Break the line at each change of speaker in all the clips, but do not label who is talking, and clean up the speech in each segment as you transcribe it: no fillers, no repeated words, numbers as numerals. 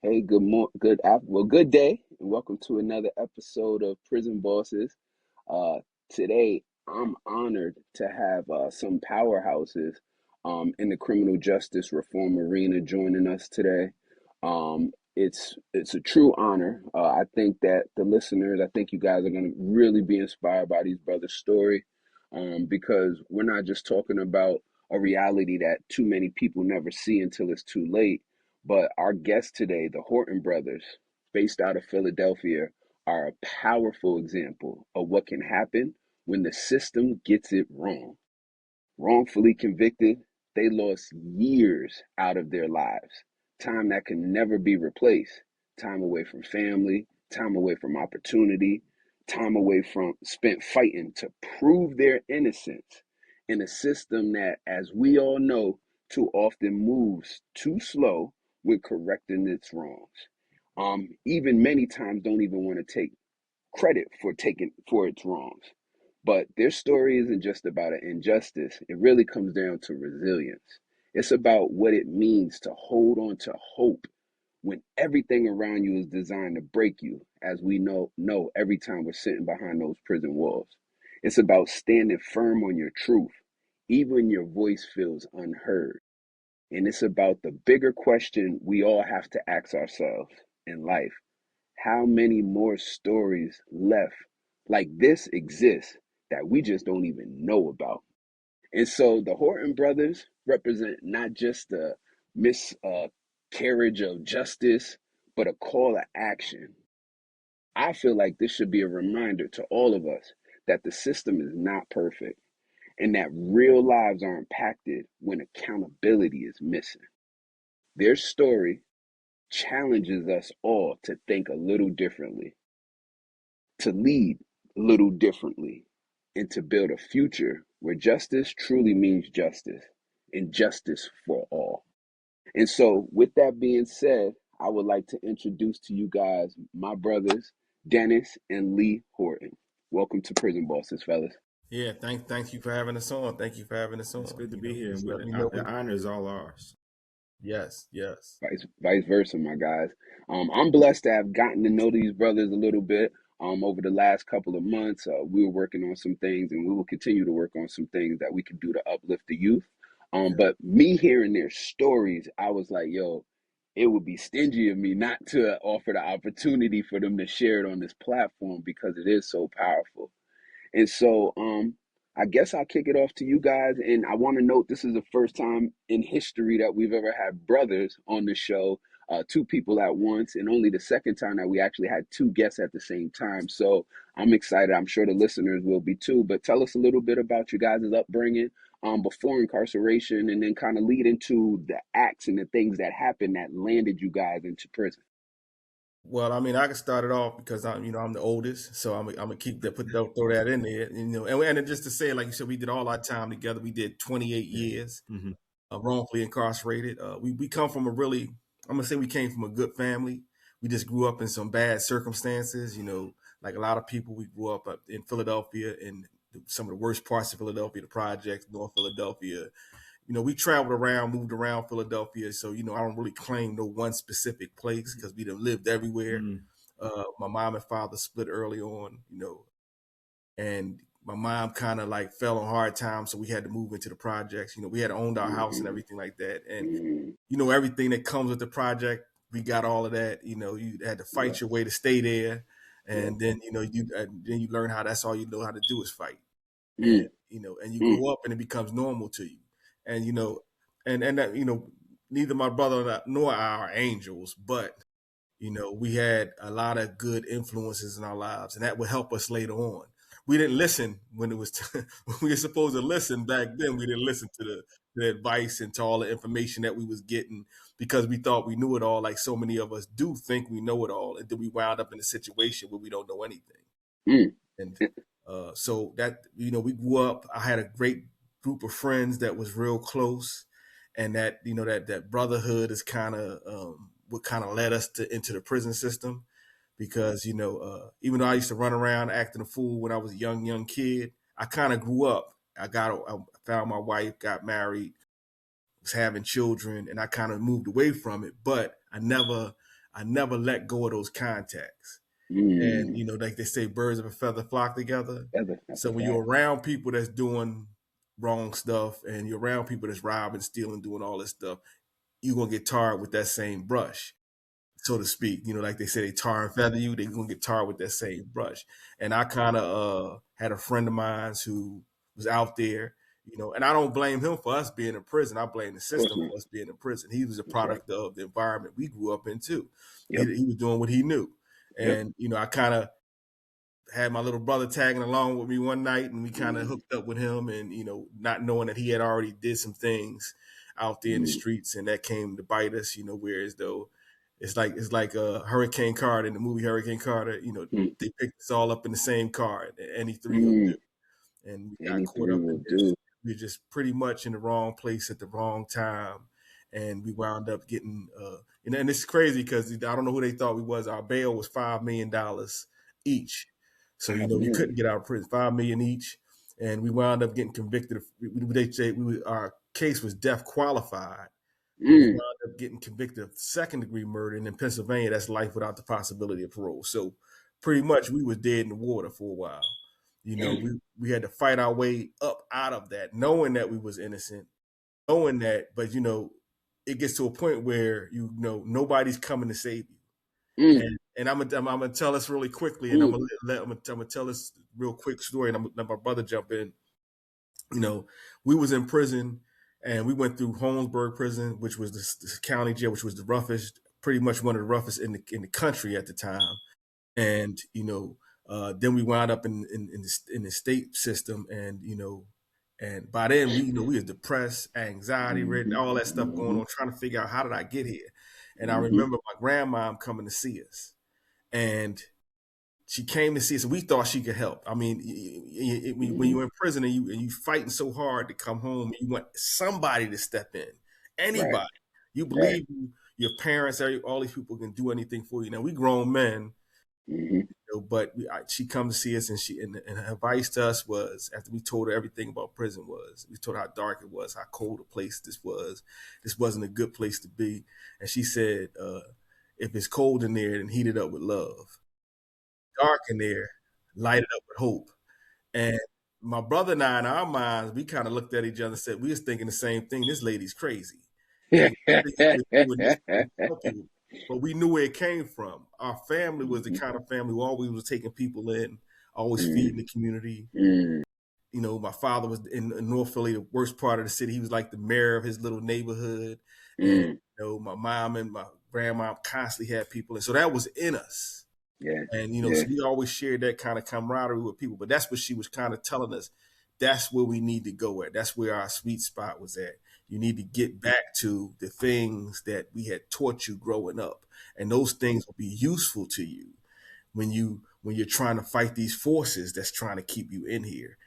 Hey, good day, and welcome to another episode of Prison Bosses. Uh, Today, I'm honored to have some powerhouses in the criminal justice reform arena joining us today. It's a true honor. I think that the listeners, I think you guys are going to really be inspired by these brothers' story, because we're not just talking about a reality that too many people never see until it's too late. But our guests today, the Horton brothers, based out of Philadelphia, are a powerful example of what can happen when the system gets it wrong. Wrongfully convicted, they lost years out of their lives, time that can never be replaced, time away from family, time away from opportunity, time away from spent fighting to prove their innocence in a system that, as we all know, too often moves too slow when correcting its wrongs. Even many times don't even want to take credit for taking for its wrongs. But their story isn't just about an injustice. It really comes down to resilience. It's about what it means to hold on to hope when everything around you is designed to break you, as we know every time we're sitting behind those prison walls. It's about standing firm on your truth, even when your voice feels unheard. And it's about the bigger question we all have to ask ourselves in life: how many more stories left like this exist that we just don't even know about? And so the Horton brothers represent not just a miscarriage of justice, but a call to action. I feel like this should be a reminder to all of us that the system is not perfect and that real lives are impacted when accountability is missing. Their story challenges us all to think a little differently, to lead a little differently, and to build a future where justice truly means justice and justice for all. And so, with that being said, I would like to introduce to you guys my brothers, Dennis and Lee Horton. Welcome to Prison Bosses, fellas.
Yeah, thank you for having us on. Thank you for having us
It's
on.
good to be here.
Just let me know
The honor is all ours.
yes.
Vice versa, my guys. I'm blessed to have gotten to know these brothers a little bit over the last couple of months. We were working on some things, and we will continue to work on some things that we can do to uplift the youth.
Yeah.
But me hearing their stories, I was like, yo, it would be stingy of me not to offer the opportunity for them to share it on this platform because it is so powerful. And so I guess I'll kick it off to you guys. And I want to note this is the first time in history that we've ever had brothers on the show, two people at once, and only the second time that we actually had two guests at the same time. So I'm excited. I'm sure the listeners will be too. But tell us a little bit about you guys' upbringing before incarceration, and then kind of lead into the acts and the things that happened that landed you guys into prison.
Well, I mean, I can start it off because I'm the oldest, so I'm gonna keep that throw that in there, and just to say, like you said, we did all our time together. We did 28
Yeah.
years
hmm
wrongfully incarcerated. We come from a really, I'm gonna say we came from a good family. We just grew up in some bad circumstances, like a lot of people. We grew up in Philadelphia in some of the worst parts of Philadelphia, the projects, North Philadelphia. We traveled around, moved around Philadelphia. So, I don't really claim no one specific place because we done lived everywhere.
mm
My mom and father split early on, and my mom kind of like fell on hard times. So we had to move into the projects. We had owned our house and
Mm-hmm.
everything like that. And,
Mm-hmm.
everything that comes with the project, we got all of that. You had to fight
Yes.
your way to stay there.
Yes.
And then, then you learn how that's all you know how to do is fight. And,
Mm,
and you
mm,
grow up and it becomes normal to you. And and that neither my brother nor I are angels, but we had a lot of good influences in our lives, and that would help us later on. We didn't listen when it was when we were supposed to listen back then. We didn't listen to the advice and to all the information that we was getting because we thought we knew it all. Like so many of us do think we know it all, and then we wound up in a situation where we don't know anything.
mm.
And so that we grew up. I had a great group of friends that was real close, and that that brotherhood is kind of what kind of led us into the prison system because even though I used to run around acting a fool when I was a young kid, I kind of grew up. I found my wife, got married, was having children, and I kind of moved away from it. But I never let go of those contacts. And
Mm.
like they say, birds of a feather flock together.
That's
So
a
when you're
fact.
around people that's doing wrong stuff, and you're around people that's robbing, stealing, doing all this stuff, you're gonna get tarred with that same brush, so to speak. Like they say, they tar and feather you. They're gonna get tarred with that same brush. And I kind of had a friend of mine who was out there. And I don't blame him for us being in prison. I blame the
Of course
system
not.
for us being in prison. He was a
That's right.
product of the environment we grew up in too. He,
Yep.
he was doing what he knew.
Yep.
And I kind of had my little brother tagging along with me one night, and we kind of
Mm.
hooked up with him, and not knowing that he had already did some things out there in the
Mm.
streets, and that came to bite us. Whereas though it's like Hurricane Carter in the movie Hurricane Carter.
Mm.
They picked us all up in the same car, and any three will
Mm.
do, and we got
Any
caught
three
up
will
in this.
do.
We were just pretty much in the wrong place at the wrong time, and we wound up getting and it's crazy because I don't know who they thought we was. Our bail was $5 million each, so
5 million.
we couldn't get out of prison. 5 million each, and we wound up getting convicted. They say our case was death qualified, but we
Mm.
wound up getting convicted of second-degree murder, and in Pennsylvania, that's life without the possibility of parole. So pretty much we was dead in the water for a while.
Damn.
We had to fight our way up out of that, knowing that we was innocent, knowing that, but it gets to a point where nobody's coming to save you.
Mm.
And I'm gonna tell this really quickly, and
Mm.
I'm gonna tell this real quick story, and I'm gonna let my brother jump in. You know, we was in prison, and we went through Holmesburg prison, which was the county jail, which was the roughest, pretty much one of the roughest in the country at the time. And then we wound up in the state system, and and by then we was depressed, anxiety ridden,
Mm-hmm.
all that stuff going
Mm-hmm.
on, trying to figure out how did I get here. And I
Mm-hmm.
remember my grandmom coming to see us, and she came to see us, and we thought she could help. I mean, when
Mm-hmm.
you're in prison, and you fighting so hard to come home, you want somebody to step in,
Right.
anybody. You
Right.
believe your parents, all these people can do anything for you. Now we grown men,
Mm-hmm.
but she come to see us, and her advice to us was, after we told her everything about prison, was we told her how dark it was, how cold a place this wasn't a good place to be. And she said, if it's cold in there, then heat it up with love. Dark in there, light it up with hope. And my brother and I, in our minds, we kind of looked at each other and said, we was thinking the same thing. This lady's crazy. What are you doing this to help you? But we knew where it came from. Our family was the
Mm-hmm.
kind of family who always was taking people in, always feeding the community.
Mm-hmm.
My father was in North Philly, the worst part of the city. He was like the mayor of his little neighborhood. And,
Mm.
my mom and my grandma constantly had people. And so that was in us.
Yeah.
And,
Yeah.
so we always shared that kind of camaraderie with people. But that's what she was kind of telling us. That's where we need to go at. That's where our sweet spot was at. You need to get back to the things that we had taught you growing up. And those things will be useful to you when you're trying to fight these forces that's trying to keep you in here.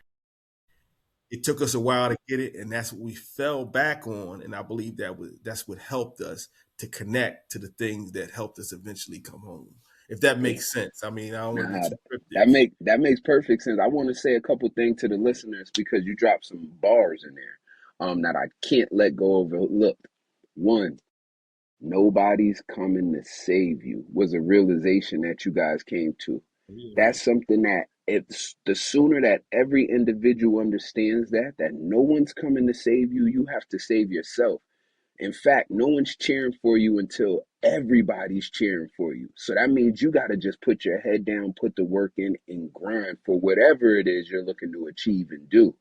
It took us a while to get it, and that's what we fell back on. And I believe that's what helped us to connect to the things that helped us eventually come home. If that
Yeah.
makes sense. I mean, I don't want to be
Nah,
too cryptic.
that makes perfect sense. I want to say a couple things to the listeners because you dropped some bars in there that I can't let go of. Look, one, nobody's coming to save you was a realization that you guys came to.
Right.
That's something that if the sooner that every individual understands that no one's coming to save you, you have to save yourself. In fact, no one's cheering for you until everybody's cheering for you. So that means you got to just put your head down, put the work in, and grind for whatever it is you're looking to achieve and do.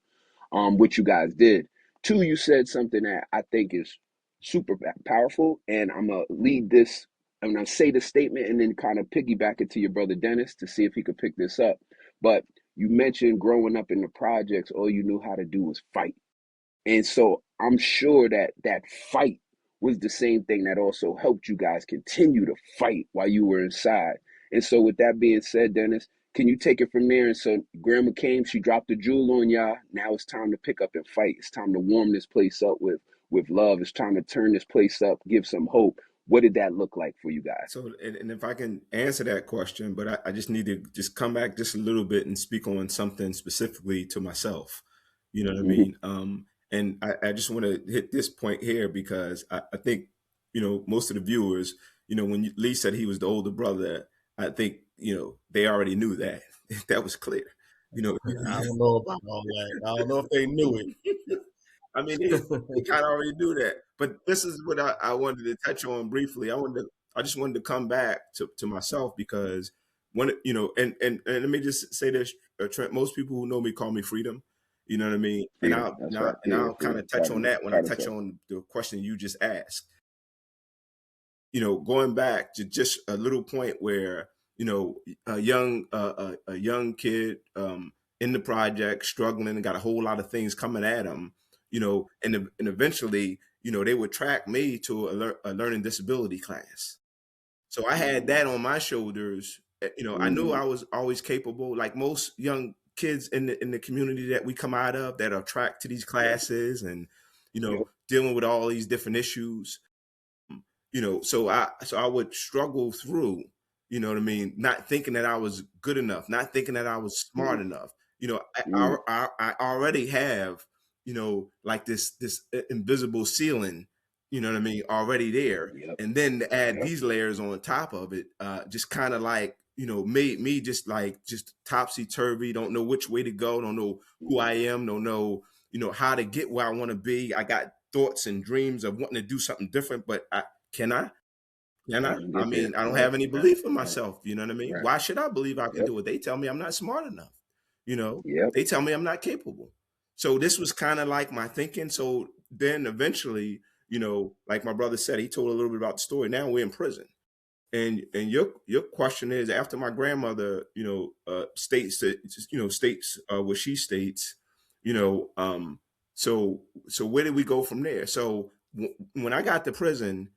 Which you guys did. Two, you said something that I think is super powerful, and I'm gonna lead this. I'm gonna say the statement and then kind of piggyback it to your brother Dennis to see if he could pick this up. But you mentioned growing up in the projects, all you knew how to do was fight. And so I'm sure that that fight was the same thing that also helped you guys continue to fight while you were inside. And so, with that being said, Dennis, can you take it from there? And so, Grandma came, she dropped the jewel on y'all. Now it's time to pick up and fight. It's time to warm this place up with love. It's time to turn this place up, give some hope. What did that look like for you guys?
So, and if I can answer that question, but I just need to just come back just a little bit and speak on something specifically to myself. You know what I
Mm-hmm.
mean? And I just want to hit this point here because I think, most of the viewers, when Lee said he was the older brother, I think they already knew that. That was clear. You know,
I don't know about all that. I don't know if they knew it.
I mean, they kind of already do that. But this is what I wanted to touch on briefly. I just wanted to come back to myself because when and let me just say this, Trent. Most people who know me call me Freedom. You know what I mean? And
Freedom. That's right. Yeah,
I'll kind
freedom.
of touch on that when I
Proud of
touch
self.
on the question you just asked. Going back to just a little point where a young kid in the project struggling and got a whole lot of things coming at him, and eventually they would track me to a learning disability class. So I had
Mm-hmm.
that on my shoulders. I knew
Mm-hmm.
I was always capable, like most young kids in the community that we come out of that are tracked to these
Yep.
classes and
Yep.
dealing with all these different issues. So I would struggle through, you know what I mean, not thinking that I was good enough, not thinking that I was smart
Mm-hmm.
enough.
Mm-hmm.
I already have, like this invisible ceiling, you know what I mean, already there.
Yep.
And then to add
Yep.
these layers on top of it, just kind of like, made me just topsy turvy, don't know which way to go, don't know who I am, don't know, how to get where I want to be. I got thoughts and dreams of wanting to do something different, but can I? Can I?
Can you
I
get there?
mean, I don't
Right.
have any
Right.
belief in
Right.
myself. You know what I mean?
Right.
Why should I believe I can
Yep.
do it? They tell me I'm not smart enough. You know,
Yep.
they tell me I'm not capable. So this was kind of like my thinking. So then eventually, like my brother said, he told a little bit about the story. Now we're in prison. And your question is, after my grandmother, states that, states what she states, you know, so where did we go from there? So when I got to prison,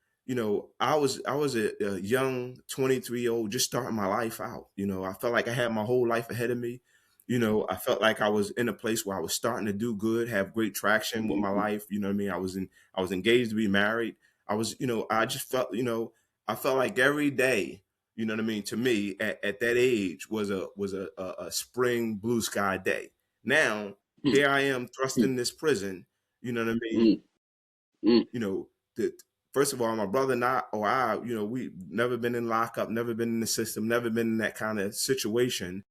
I was a young 23-year-old just starting my life out. I felt like I had my whole life ahead of me. I felt like I was in a place where I was starting to do good, have great traction with my
Mm-hmm.
life. You know what I mean? I was engaged to be married. I just felt, I felt like every day, you know what I mean, to me at that age was a spring blue sky day. Now, here I am thrust in this prison, you know what I mean?
Mm-hmm. Mm-hmm.
You know, that first of all, my brother and I, we never been in lockup, never been in the system, never been in that kind of situation.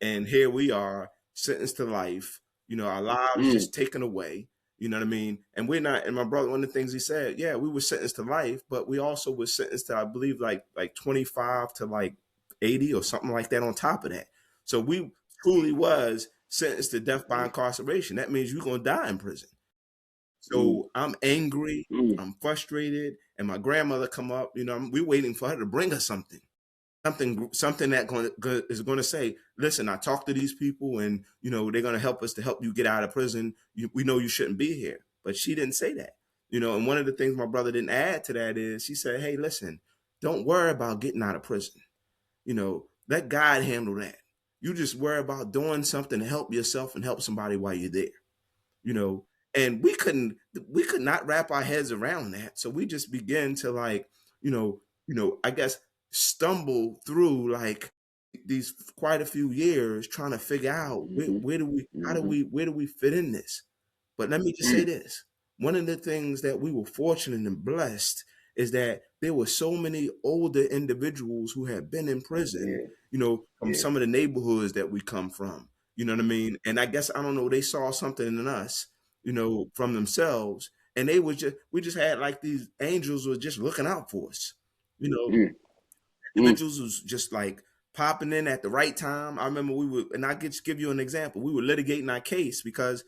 And here we are, sentenced to life, our lives
Mm-hmm.
just taken away. You know what I mean? And we're not, and my brother, one of the things he said, yeah, we were sentenced to life, but we also were sentenced to, I believe, like 25 to like 80 or something like that on top of that. So we truly was sentenced to death by incarceration. That means you're gonna die in prison.
Mm-hmm.
So I'm angry, I'm frustrated, and my grandmother come up, we're waiting for her to bring us something that is going to say, listen, I talked to these people and they're going to help us to help you get out of prison. We know you shouldn't be here, but she didn't say that. And one of the things my brother didn't add to that is she said, hey, listen, don't worry about getting out of prison. Let God handle that. You just worry about doing something to help yourself and help somebody while you're there. you know and we could not wrap our heads around that, so we just begin to, like, I guess, stumble through, like, these quite a few years trying to figure out
Mm-hmm. Mm-hmm.
where do we fit in this. But let me just say this. One of the things that we were fortunate and blessed is that there were so many older individuals who had been in prison,
Yeah.
from
Yeah.
some of the neighborhoods that we come from. You know what I mean? And I guess, I don't know, they saw something in us, from themselves. And we just had, like, these angels were just looking out for us. You know,
Mm-hmm.
individuals was just like popping in at the right time. I remember and I just give you an example. We were litigating our case because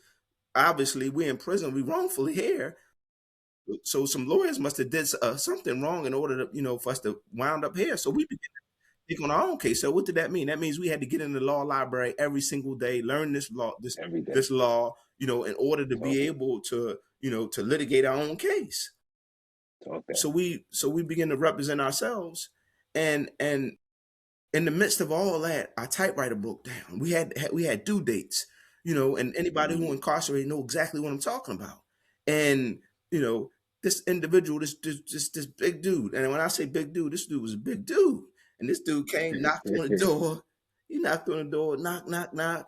obviously we're in prison, we wrongfully here. So some lawyers must have did something wrong in order to, for us to wound up here. So we began to take on our own case. So what did that mean? That means we had to get in the law library every single day, learn this law,
Every day.
this law, in order to be
Talk it.
able to, to litigate our own case.
Talk that.
So we begin to represent ourselves, and in the midst of all that, our typewriter broke down. We had due dates, and anybody who
Mm-hmm.
incarcerated know exactly what I'm talking about. And you know, this individual, this big dude, and when I say big dude, this dude was a big dude, and this dude came, knocked on the door. He knocked on the door, knock, knock, knock,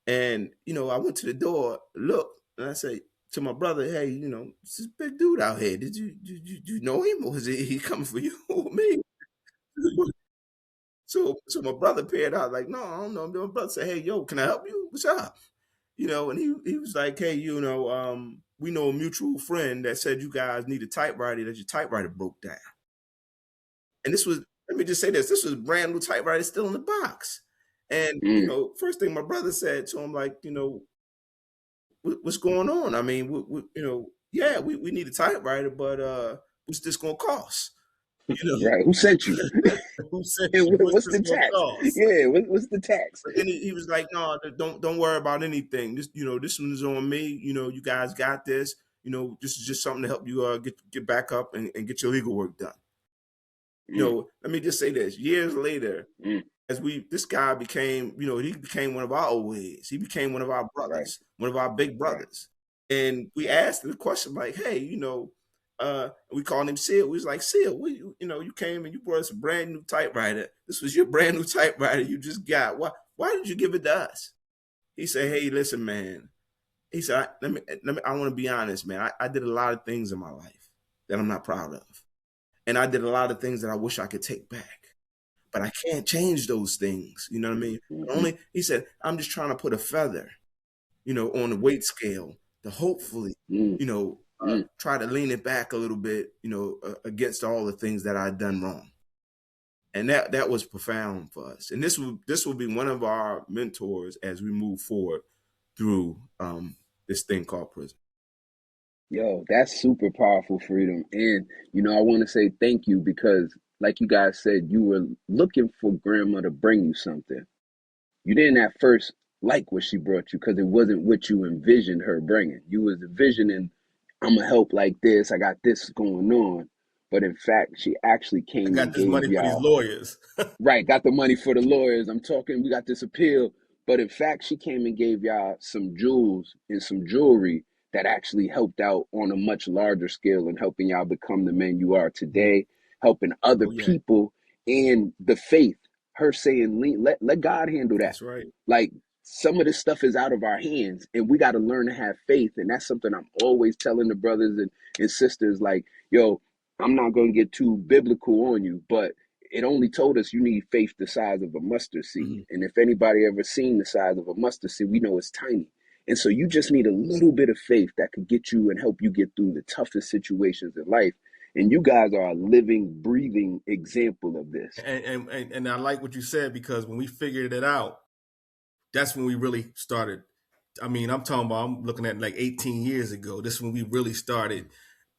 and I went to the door, looked, and I said, to my brother, hey, you know, this is big dude out here. Did you know him, or is he coming for you or me? So my brother paired out like, no, I don't know. My brother said, hey, yo, can I help you? What's up? You know, and he was like, hey, you know, we know a mutual friend that said you guys need a typewriter, that your typewriter broke down. And this was, let me just say this was brand new typewriter still in the box. And, you
Mm.
know, first thing my brother said to him, like, you know, what's going on? I mean, you know, yeah, we need a typewriter, but what's this gonna cost? You
Right. Who sent you?
know, who said
And
what's
what's
this
the
gonna
tax?
cost?
Yeah. What's the tax?
But then he was like, no, don't worry about anything. This, you know, this one is on me. You know, you guys got this. You know, this is just something to help you get back up and get your legal work done. You
Mm.
know, let me just say this: years later,
Mm.
as this guy became, you know, he became one of our old heads. He became one of our
Right.
brothers, one of our big
Right.
brothers. And we asked him the question like, hey, you know, we called him Seal. We was like, Seal, you know, you came and you brought us a brand new typewriter. This was your brand new typewriter you just got. Why did you give it to us? He said, hey, listen, man. He said, I want to be honest, man. I did a lot of things in my life that I'm not proud of. And I did a lot of things that I wish I could take back, but I can't change those things. You know what I mean?
Mm-hmm.
Only, he said, I'm just trying to put a feather, you know, on the weight scale to hopefully,
Mm.
you know,
Mm.
try to lean it back a little bit, you know, against all the things that I'd done wrong. And that was profound for us. And this will be one of our mentors as we move forward through this thing called prison.
Yo, that's super powerful, Freedom. And, I want to say thank you because, like you guys said, you were looking for grandma to bring you something. You didn't at first like what she brought you because it wasn't what you envisioned her bringing. You was envisioning, I'm going to help like this. I got this going on. But in fact, she actually
I
came
got
and
this
gave
money for these
y'all.
lawyers.
Right, got the money for the lawyers. I'm talking, we got this appeal. But in fact, she came and gave y'all some jewels and some jewelry that actually helped out on a much larger scale and helping y'all become the men you are
Mhm.
today, helping other
Oh yeah,
people and the faith. Her saying, let God handle that.
that's right.
Like some of this stuff is out of our hands and we got to learn to have faith. And that's something I'm always telling the brothers and sisters like, yo, I'm not going to get too biblical on you, but it only told us you need faith the size of a mustard seed.
Hmm.
And if anybody ever seen the size of a mustard seed, we know it's tiny. And so you just need a little bit of faith that could get you and help you get through the toughest situations in life. And you guys are a living, breathing example of this.
And I like what you said because when we figured it out, that's when we really started. I mean, I'm looking at like 18 years ago. This is when we really started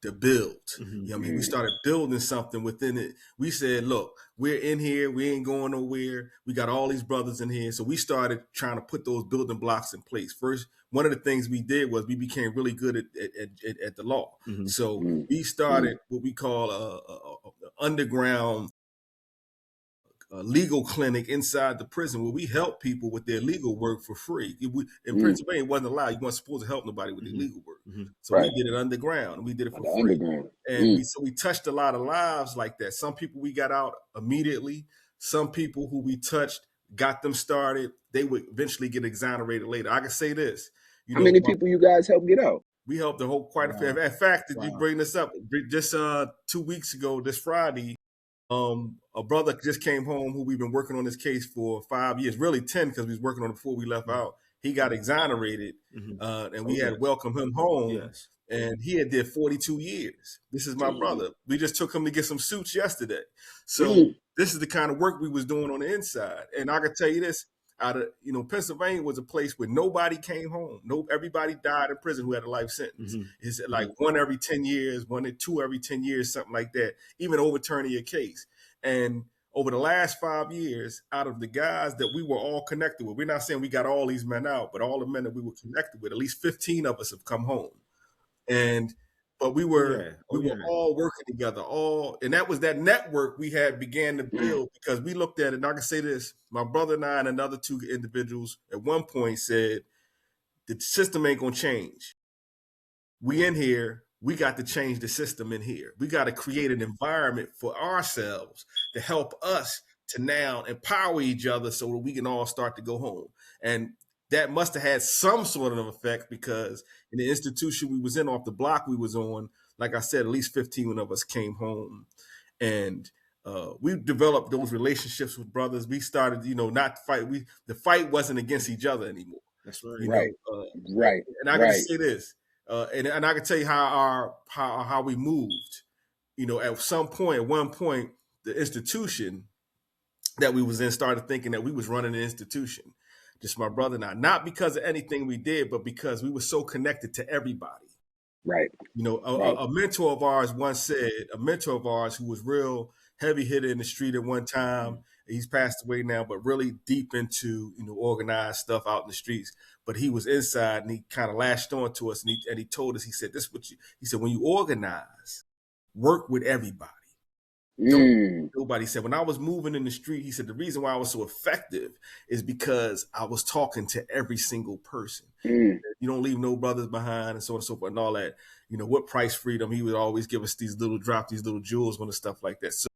to build.
Hmm.
You know what I mean? We
Mm,
started building something within it. We said, look, we're in here. We ain't going nowhere. We got all these brothers in here. So we started trying to put those building blocks in place. First, one of the things we did was we became really good at the law.
Hmm.
So
mm,
we
mm,
started what we call a underground legal clinic inside the prison where we help people with their legal work for free. In
mm.
Pennsylvania, it wasn't allowed. You weren't supposed to help nobody with their
Hmm.
legal work.
Hmm.
So we
Right.
did it underground and we did it
On
for
the
free.
underground.
And
Mm,
we touched a lot of lives like that. Some people we got out immediately. Some people who we touched got them started. They would eventually get exonerated later. I can say this,
how many people you guys help get out?
we helped the whole quite a few.
Wow.
In fact, you
Wow.
bring this up just 2 weeks ago, this Friday, a brother just came home who we've been working on this case for 5 years, really 10 because we was working on it before we left
Hmm.
out. He got exonerated,
Hmm.
and
Oh
we had
yes.
welcomed him home,
Yes.
and he had did 42 years. This is my
Damn.
brother. We just took him to get some suits yesterday. So
Mm,
this is the kind of work we was doing on the inside. And I can tell you this, out of Pennsylvania was a place where nobody came home. No, everybody died in prison who had a life sentence.
Hmm.
It's like
Hmm.
one every 10 years, one or two every 10 years, something like that, even overturning your case. And over the last 5 years, out of the guys that we were all connected with, we're not saying we got all these men out, but all the men that we were connected with, at least 15 of us have come home. And but we
Oh
were
yeah.
we
Oh
were
yeah.
all working together, and that was that network we had began to
mm,
build because we looked at it. And I can say this: my brother and I and another two individuals at one point said the system ain't gonna change. We in here, we got to change the system in here. We got to create an environment for ourselves to help us to now empower each other so that we can all start to go home. And that must have had some sort of effect, because in the institution we was in, off the block we was on, like I said, at least 15 of us came home, and we developed those relationships with brothers. We started, not to fight. The fight wasn't against each other anymore.
That's right.
Right. Right.
And I can
Right.
just say this, and I can tell you how we moved. At one point, the institution that we was in started thinking that we was running an institution. Just my brother and I, not because of anything we did, but because we were so connected to everybody.
Right.
A mentor of ours once said, a mentor of ours who was real heavy hitter in the street at one time, he's passed away now, but really deep into, organized stuff out in the streets. But he was inside, and he kind of latched on to us, and he told us, he said, he said, when you organize, work with everybody. Nobody said, when I was moving in the street, he said, the reason why I was so effective is because I was talking to every single person. You don't leave no brothers behind, and so on and so forth, and all that. What price freedom, he would always give us these little jewels on the stuff like that. So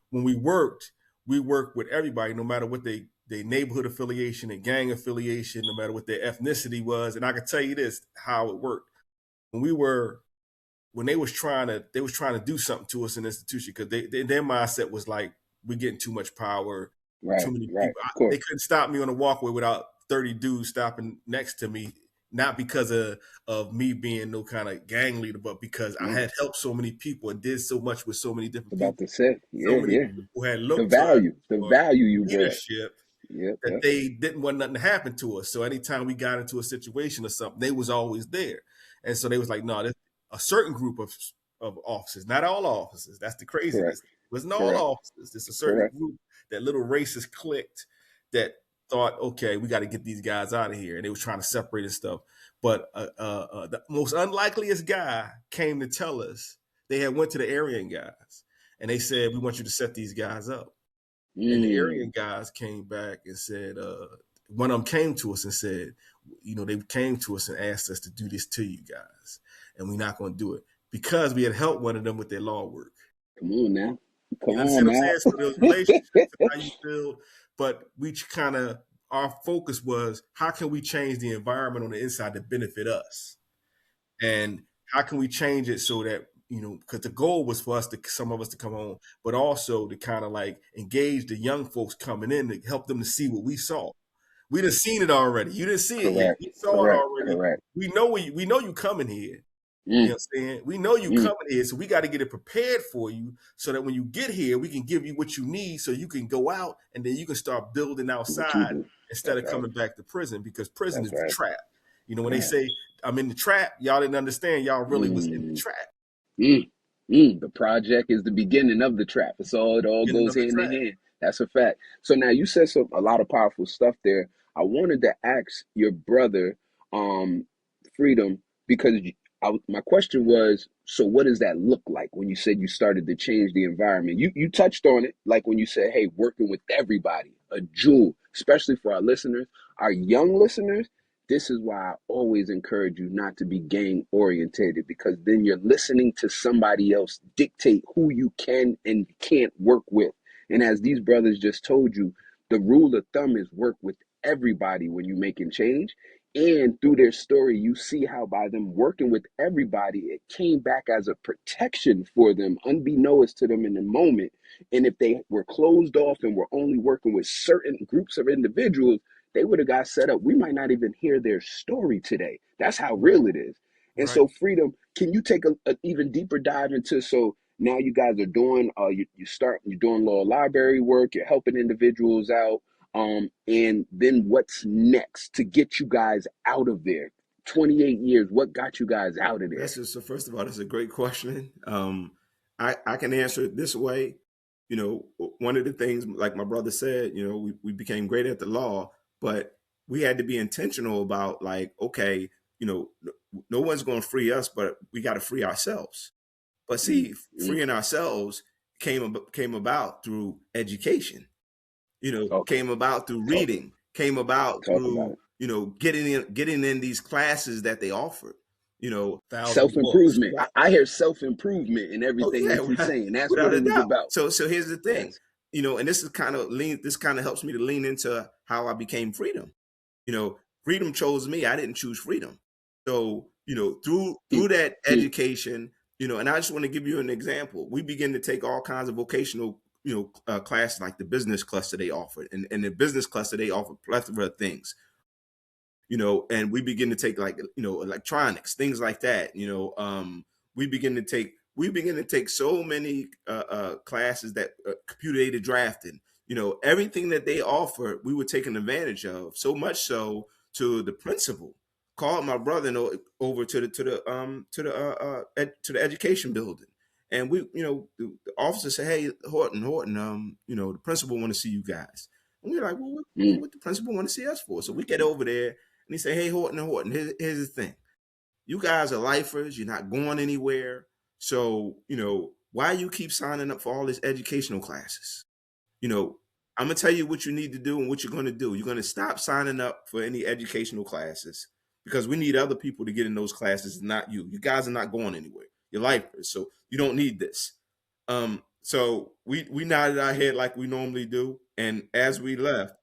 when we worked with everybody, no matter what their neighborhood affiliation and gang affiliation, no matter what their ethnicity was. And I can tell you this, how it worked. When they was trying to do something to us in the institution, because their mindset was like, we're getting too much power, too many people. They couldn't stop me on the walkway without 30 dudes stopping next to me, not because of me being no kind of gang leader, but because I had helped so many people and did so much with so many different people.
About to say,
so many people who had looked
the value you
leadership. That they didn't want nothing to happen to us. So anytime we got into a situation or something, they was always there. And so they was like, no, a certain group of officers, not all officers. That's the craziness. It wasn't all officers. It's a certain group, that little racist clicked, that thought, okay, we got to get these guys out of here. And they were trying to separate and stuff. But the most unlikeliest guy came to tell us, they had went to the Aryan guys, and they said, we want you to set these guys up. And the Aryan guys came back and said, one of them came to us and said, they came to us and asked us to do this to you guys, and we're not going to do it, because we had helped one of them with their law work.
Come on now. Come on
now.
So
those relationships, how you build, but we our focus was, how can we change the environment on the inside to benefit us? And how can we change it so that, because the goal was for some of us to come home, but also to kind of like engage the young folks coming in, to help them to see what we saw. We done seen it already. You didn't see it yet. We saw it already. We know you coming here. You know what I'm saying? We know you coming here, so we got to get it prepared for you, so that when you get here, we can give you what you need, so you can go out and then you can start building outside instead of coming back to prison, because prison is the trap. When they say, I'm in the trap, y'all didn't understand. Y'all really was in the trap.
The project is the beginning of the trap. It all goes hand in hand. That's a fact. So now you said a lot of powerful stuff there. I wanted to ask your brother, Freedom, because my question was, so what does that look like when you said you started to change the environment? You touched on it, like when you said, hey, working with everybody, a jewel, especially for our listeners, our young listeners. This is why I always encourage you not to be gang orientated, because then you're listening to somebody else dictate who you can and can't work with. And as these brothers just told you, the rule of thumb is work with everybody when you're making change. And through their story, you see how by them working with everybody, it came back as a protection for them, unbeknownst to them in the moment. And if they were closed off and were only working with certain groups of individuals, they would have got set up. We might not even hear their story today. That's how real it is. And so, Freedom, can you take an even deeper dive into, so now you guys are doing, you're doing law library work, you're helping individuals out. And then what's next to get you guys out of there? 28 years, what got you guys out of there?
So first of all, that's a great question. I can answer it this way. One of the things, like my brother said, we became great at the law, but we had to be intentional about, like, okay, no one's going to free us, but we got to free ourselves. But see, freeing ourselves came about through education. Came about through reading, came about through, getting in these classes that they offered,
self-improvement. I hear self-improvement in everything that you're saying. That's what it was about.
So here's the thing, and this is kind of helps me to lean into how I became Freedom. freedom chose me. I didn't choose freedom. So, through that education, and I just want to give you an example. We begin to take all kinds of vocational, classes like the business cluster they offered. And the business cluster, they offer plethora of things, and we begin to take like, electronics, things like that. We begin to take so many classes that computer aided drafting, everything that they offered, we were taking advantage of, so much so to the principal called my brother over to the education building. And the officer said, "Hey, Horton, the principal want to see you guys." And we're like, "Well, what the principal want to see us for?" So we get over there, and he said, "Hey, Horton, here's the thing. You guys are lifers. You're not going anywhere. So, why you keep signing up for all these educational classes? I'm going to tell you what you need to do and what you're going to do. You're going to stop signing up for any educational classes because we need other people to get in those classes, not you. You guys are not going anywhere. You're lifers, so you don't need this." So we nodded our head like we normally do. And as we left,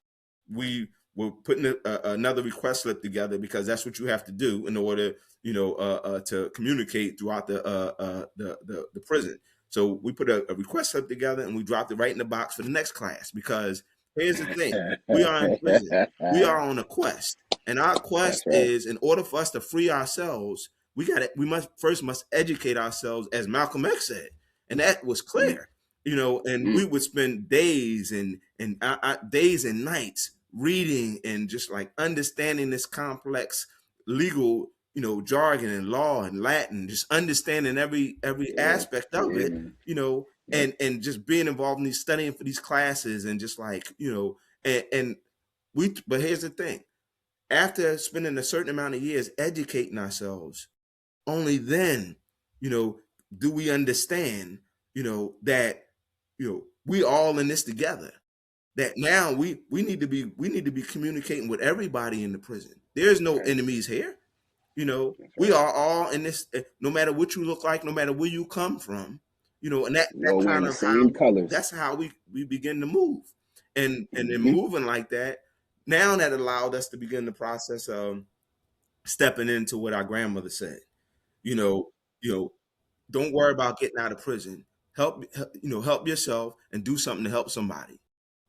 we were putting another request slip together, because that's what you have to do in order, to communicate throughout the prison. So we put a request slip together and we dropped it right in the box for the next class, because here's the thing: we are in prison, we are on a quest, and our quest is, in order for us to free ourselves, we must educate ourselves, as Malcolm X said, and that was clear. And we would spend days and days and nights reading and just like understanding this complex legal, jargon and law and Latin, just understanding every aspect of it, and just being involved in these, studying for these classes, and just like, but here's the thing: after spending a certain amount of years educating ourselves, only then, do we understand, that, we all in this together. That now we need to be communicating with everybody in the prison. There's no enemies here. We are all in this, no matter what you look like, no matter where you come from, and that kind of
same colors.
That's how we begin to move. And in moving like that, now that allowed us to begin the process of stepping into what our grandmother said. You know, you know, don't worry about getting out of prison. Help yourself and do something to help somebody.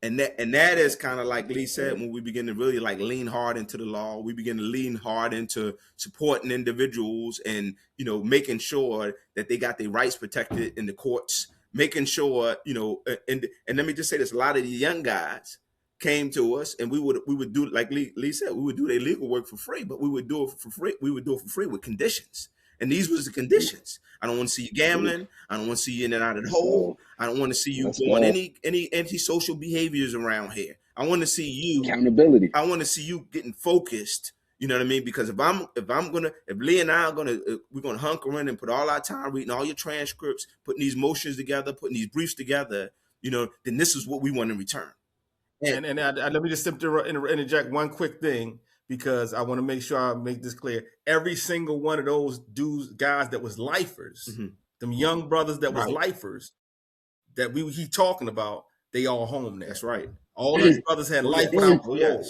And that is kind of like Lee said, when we begin to really like lean hard into the law, we begin to lean hard into supporting individuals and, making sure that they got their rights protected in the courts, making sure, and let me just say this: a lot of the young guys came to us, and we would do, like Lee said, we would do their legal work for free, but we would do it for free. We would do it for free with conditions. And these was the conditions. I don't want to see you gambling. I don't want to see you in and out of the hole. I don't want to see you doing any antisocial behaviors around here. I want to see you
accountability.
I want to see you getting focused. You know what I mean? Because if Lee and I are we're gonna hunker in and put all our time reading all your transcripts, putting these motions together, putting these briefs together, then this is what we want in return.
And let me just interject one quick thing, because I want to make sure I make this clear. Every single one of those guys that was lifers, them young brothers that was lifers, that he talking about, they all home now.
That's right.
All these brothers had life without parole.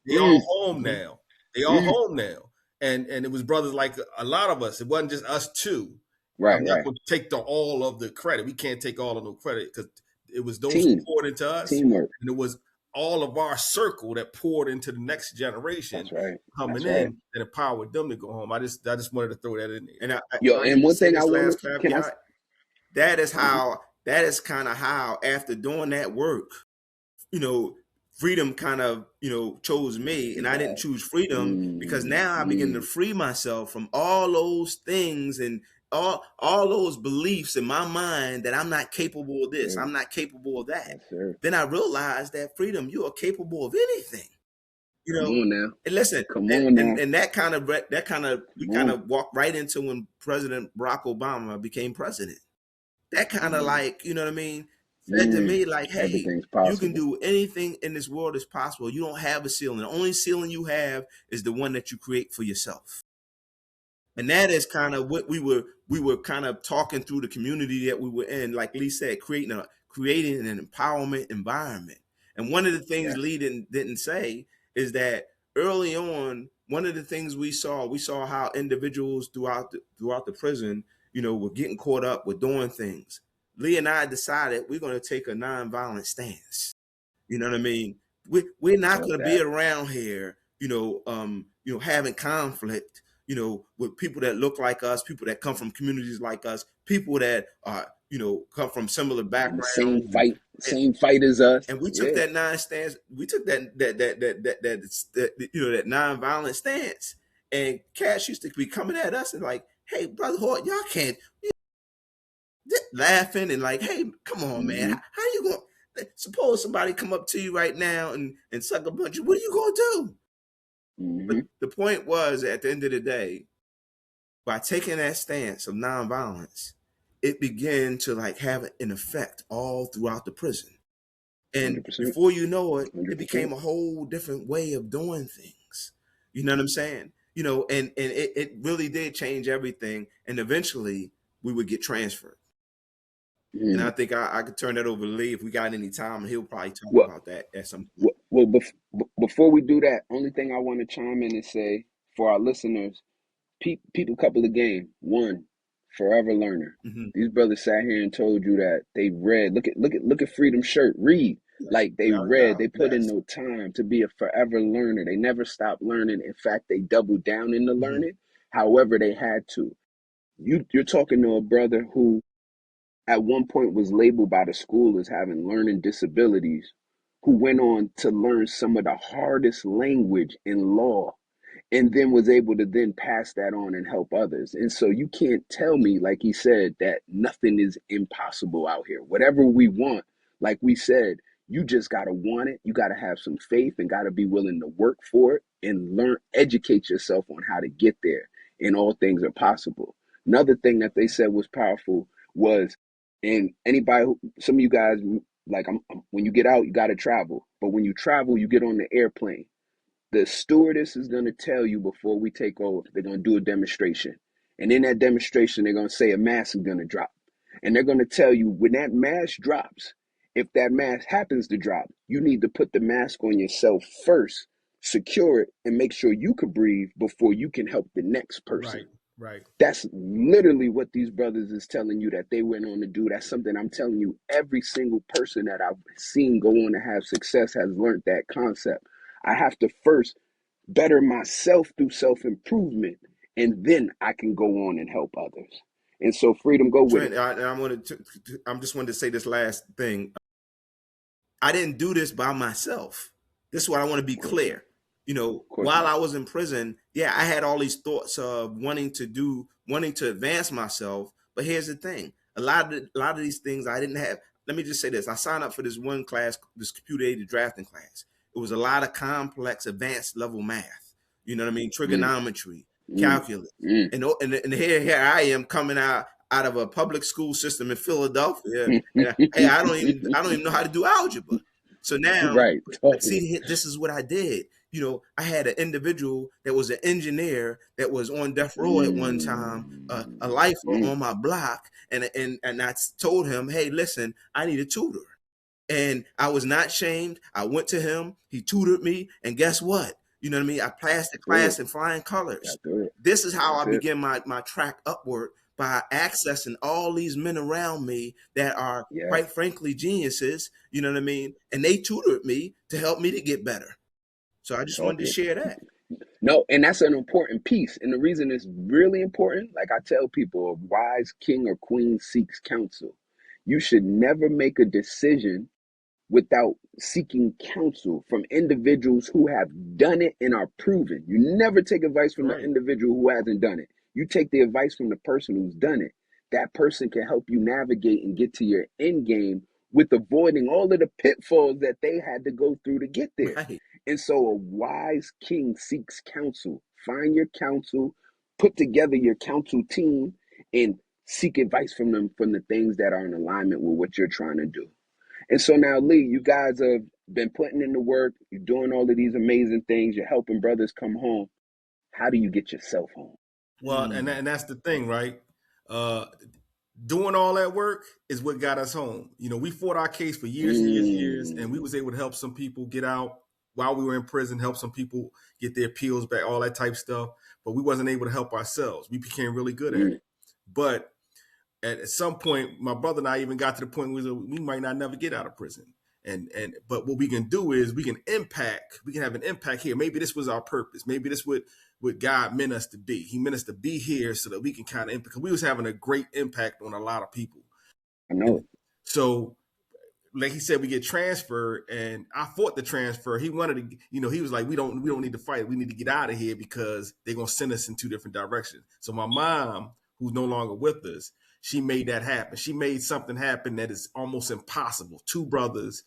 They all home now. They all home now. And it was brothers like a lot of us. It wasn't just us two.
Right.
I'm not going to take all of the credit. We can't take all of the credit, because it was those who poured into us.
Teamwork.
And it was all of our circle that poured into the next generation coming in and empowered them to go home. I just wanted to throw that in there.
And one thing I want to that is kind of how, after doing that work, freedom kind of, chose me, and I didn't choose freedom, because now I begin to free myself from all those things and all those beliefs in my mind that I'm not capable of this, I'm not capable of that. Then I realized that freedom, you are capable of anything.
Come on now.
And listen, and that kind of walked right into when President Barack Obama became president. That kind of like, you know what I mean, said to me like, hey, you can do anything in this world is possible. You don't have a ceiling. The only ceiling you have is the one that you create for yourself. And that is kind of what we were kind of talking through the community that we were in, like Lee said, creating an empowerment environment. And one of the things Lee didn't say is that, early on, one of the things we saw how individuals throughout the prison, were getting caught up with doing things. Lee and I decided we're going to take a nonviolent stance. You know what I mean? We're not
Talk
going to be
that.
around here, having conflict, with people that look like us, people that come from communities like us, people that are, come from similar
In the
backgrounds, and,
same fight as us.
and we took
Yeah.
that non stance. We took that nonviolent stance. And Cash used to be coming at us and like, "Hey, brother Horton, y'all can't," laughing and like, "Hey, come on, man,
Mm-hmm.
how you going? Suppose somebody come up to you right now and suck a bunch of, what are you gonna do?" But
Mm-hmm.
the point was, at the end of the day, by taking that stance of nonviolence, it began to like have an effect all throughout the prison. And
100%.
before you know it, it
100%.
became a whole different way of doing things. You know what I'm saying? And it really did change everything. And eventually we would get transferred. And I
Mm.
think I could turn that over to Lee if we got any time, and he'll probably talk
Well,
about that at some point.
before we do that, only thing I want to chime in and say for our listeners, people couple of game. One, forever learner.
Mm-hmm.
These brothers sat here and told you that they read. Look at Freedom's shirt. Read. Like they
Without a
read. They
doubt.
put in
Yes.
no time to be a forever learner. They never stopped learning. In fact, they doubled down in the
Mm-hmm.
learning. However, they had to. You're talking to a brother who at one point was labeled by the school as having learning disabilities, who went on to learn some of the hardest language in law and then was able to then pass that on and help others. And so you can't tell me, like he said, that nothing is impossible out here. Whatever we want, like we said, you just got to want it. You got to have some faith and got to be willing to work for it and learn, educate yourself on how to get there. And all things are possible. Another thing that they said was powerful was, and anybody, some of you guys, like when you get out, you got to travel. But when you travel, you get on the airplane. The stewardess is going to tell you before we take over, they're going to do a demonstration. And in that demonstration, they're going to say a mask is going to drop. And they're going to tell you when that mask drops, if that mask happens to drop, you need to put the mask on yourself first, secure it, and make sure you can breathe before you can help the next person.
Right. Right.
That's literally what these brothers is telling you that they went on to do. That's something I'm telling you. Every single person that I've seen go on to have success has learned that concept. I have to first better myself through self-improvement, and then I can go on and help others. And so, Freedom, go with it.
Trent, I'm just wanted to say this last thing. I didn't do this by myself. This is what I want to be
Of course not.
clear.
Of course
While
not.
I was in prison, yeah, I had all these thoughts of wanting to advance myself. But here's the thing: a lot of these things I didn't have. Let me just say this: I signed up for this one class, this computer-aided drafting class. It was a lot of complex, advanced level math. You know what I mean?
Mm,
Trigonometry,
mm,
calculus,
mm,
and here I am coming out of a public school system in Philadelphia,
mm.
and hey, I don't even know how to do algebra. So now,
Right.
but
Talk to me.
see, this is what I did. I had an individual that was an engineer that was on death row at one time, a
Mm,
lifer
mm,
on my block, and I told him, "Hey, listen, I need a tutor." And I was not shamed. I went to him. He tutored me, and guess what? You know what I mean? I passed the
through it.
class in flying colors.
Got through it.
This is how
That's
I
it.
began my track upward, by accessing all these men around me that are,
Yeah.
quite frankly, geniuses. You know what I mean? And they tutored me to help me to get better. So I just wanted
Talk
to
it.
share that.
No, and that's an important piece. And the reason it's really important, like I tell people, a wise king or queen seeks counsel. You should never make a decision without seeking counsel from individuals who have done it and are proven. You never take advice from the
Right.
individual who hasn't done it. You take the advice from the person who's done it. That person can help you navigate and get to your end game with avoiding all of the pitfalls that they had to go through to get there.
Right.
And so a wise king seeks counsel. Find your counsel, put together your counsel team, and seek advice from them from the things that are in alignment with what you're trying to do. And so now, Lee, you guys have been putting in the work. You're doing all of these amazing things. You're helping brothers come home. How do you get yourself home?
Well, and that's the thing, right? Uh, Doing all that work is what got us home. We fought our case for years and years and years, and we
Mm,
was able to help some people get out. while we were in prison, help some people get their appeals back, all that type stuff. But we wasn't able to help ourselves. We became really good at it. But at some point, my brother and I even got to the point where we might not never get out of prison. But what we can do is we can have an impact here. Maybe this was our purpose. Maybe this what God meant us to be. He meant us to be here so that we can kind of impact. Because we was having a great impact on a lot of people.
I know.
So, like he said, we get transferred, and I fought the transfer. He wanted to, he was like, we don't need to fight. We need to get out of here because they're gonna send us in two different directions. So my mom, who's no longer with us, she made that happen. She made something happen that is almost impossible. Two brothers.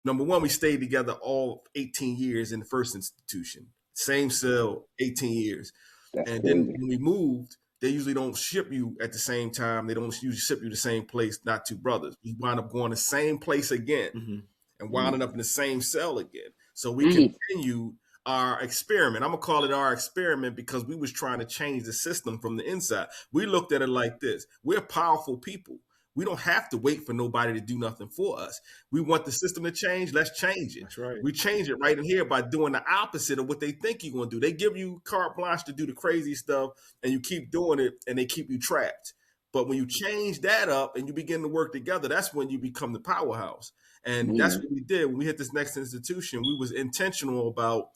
Number one, we stayed together all 18 years in the first institution. Same cell, 18 years.
That's
and
crazy.
Then when we moved, they usually don't ship you at the same time. They don't usually ship you the same place, not two brothers. We wound up going the same place again and winding up in the same cell again. So we continued our experiment. I'm going to call it our experiment because we was trying to change the system from the inside. We looked at it like this. We're powerful people. We don't have to wait for nobody to do nothing for us. We want the system to change. Let's change it.
That's right.
We change it right in here by doing the opposite of what they think you're going to do. They give you carte blanche to do the crazy stuff, and you keep doing it, and they keep you trapped. But when you change that up and you begin to work together, that's when you become the powerhouse. And that's what we did. When we hit this next institution, we was intentional about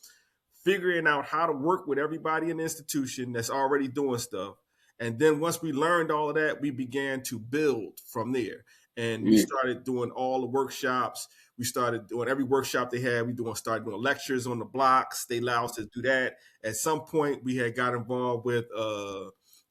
figuring out how to work with everybody in the institution that's already doing stuff. And then once we learned all of that, we began to build from there. And we started doing all the workshops. We started doing every workshop they had. Started doing lectures on the blocks. They allowed us to do that. At some point, we had got involved with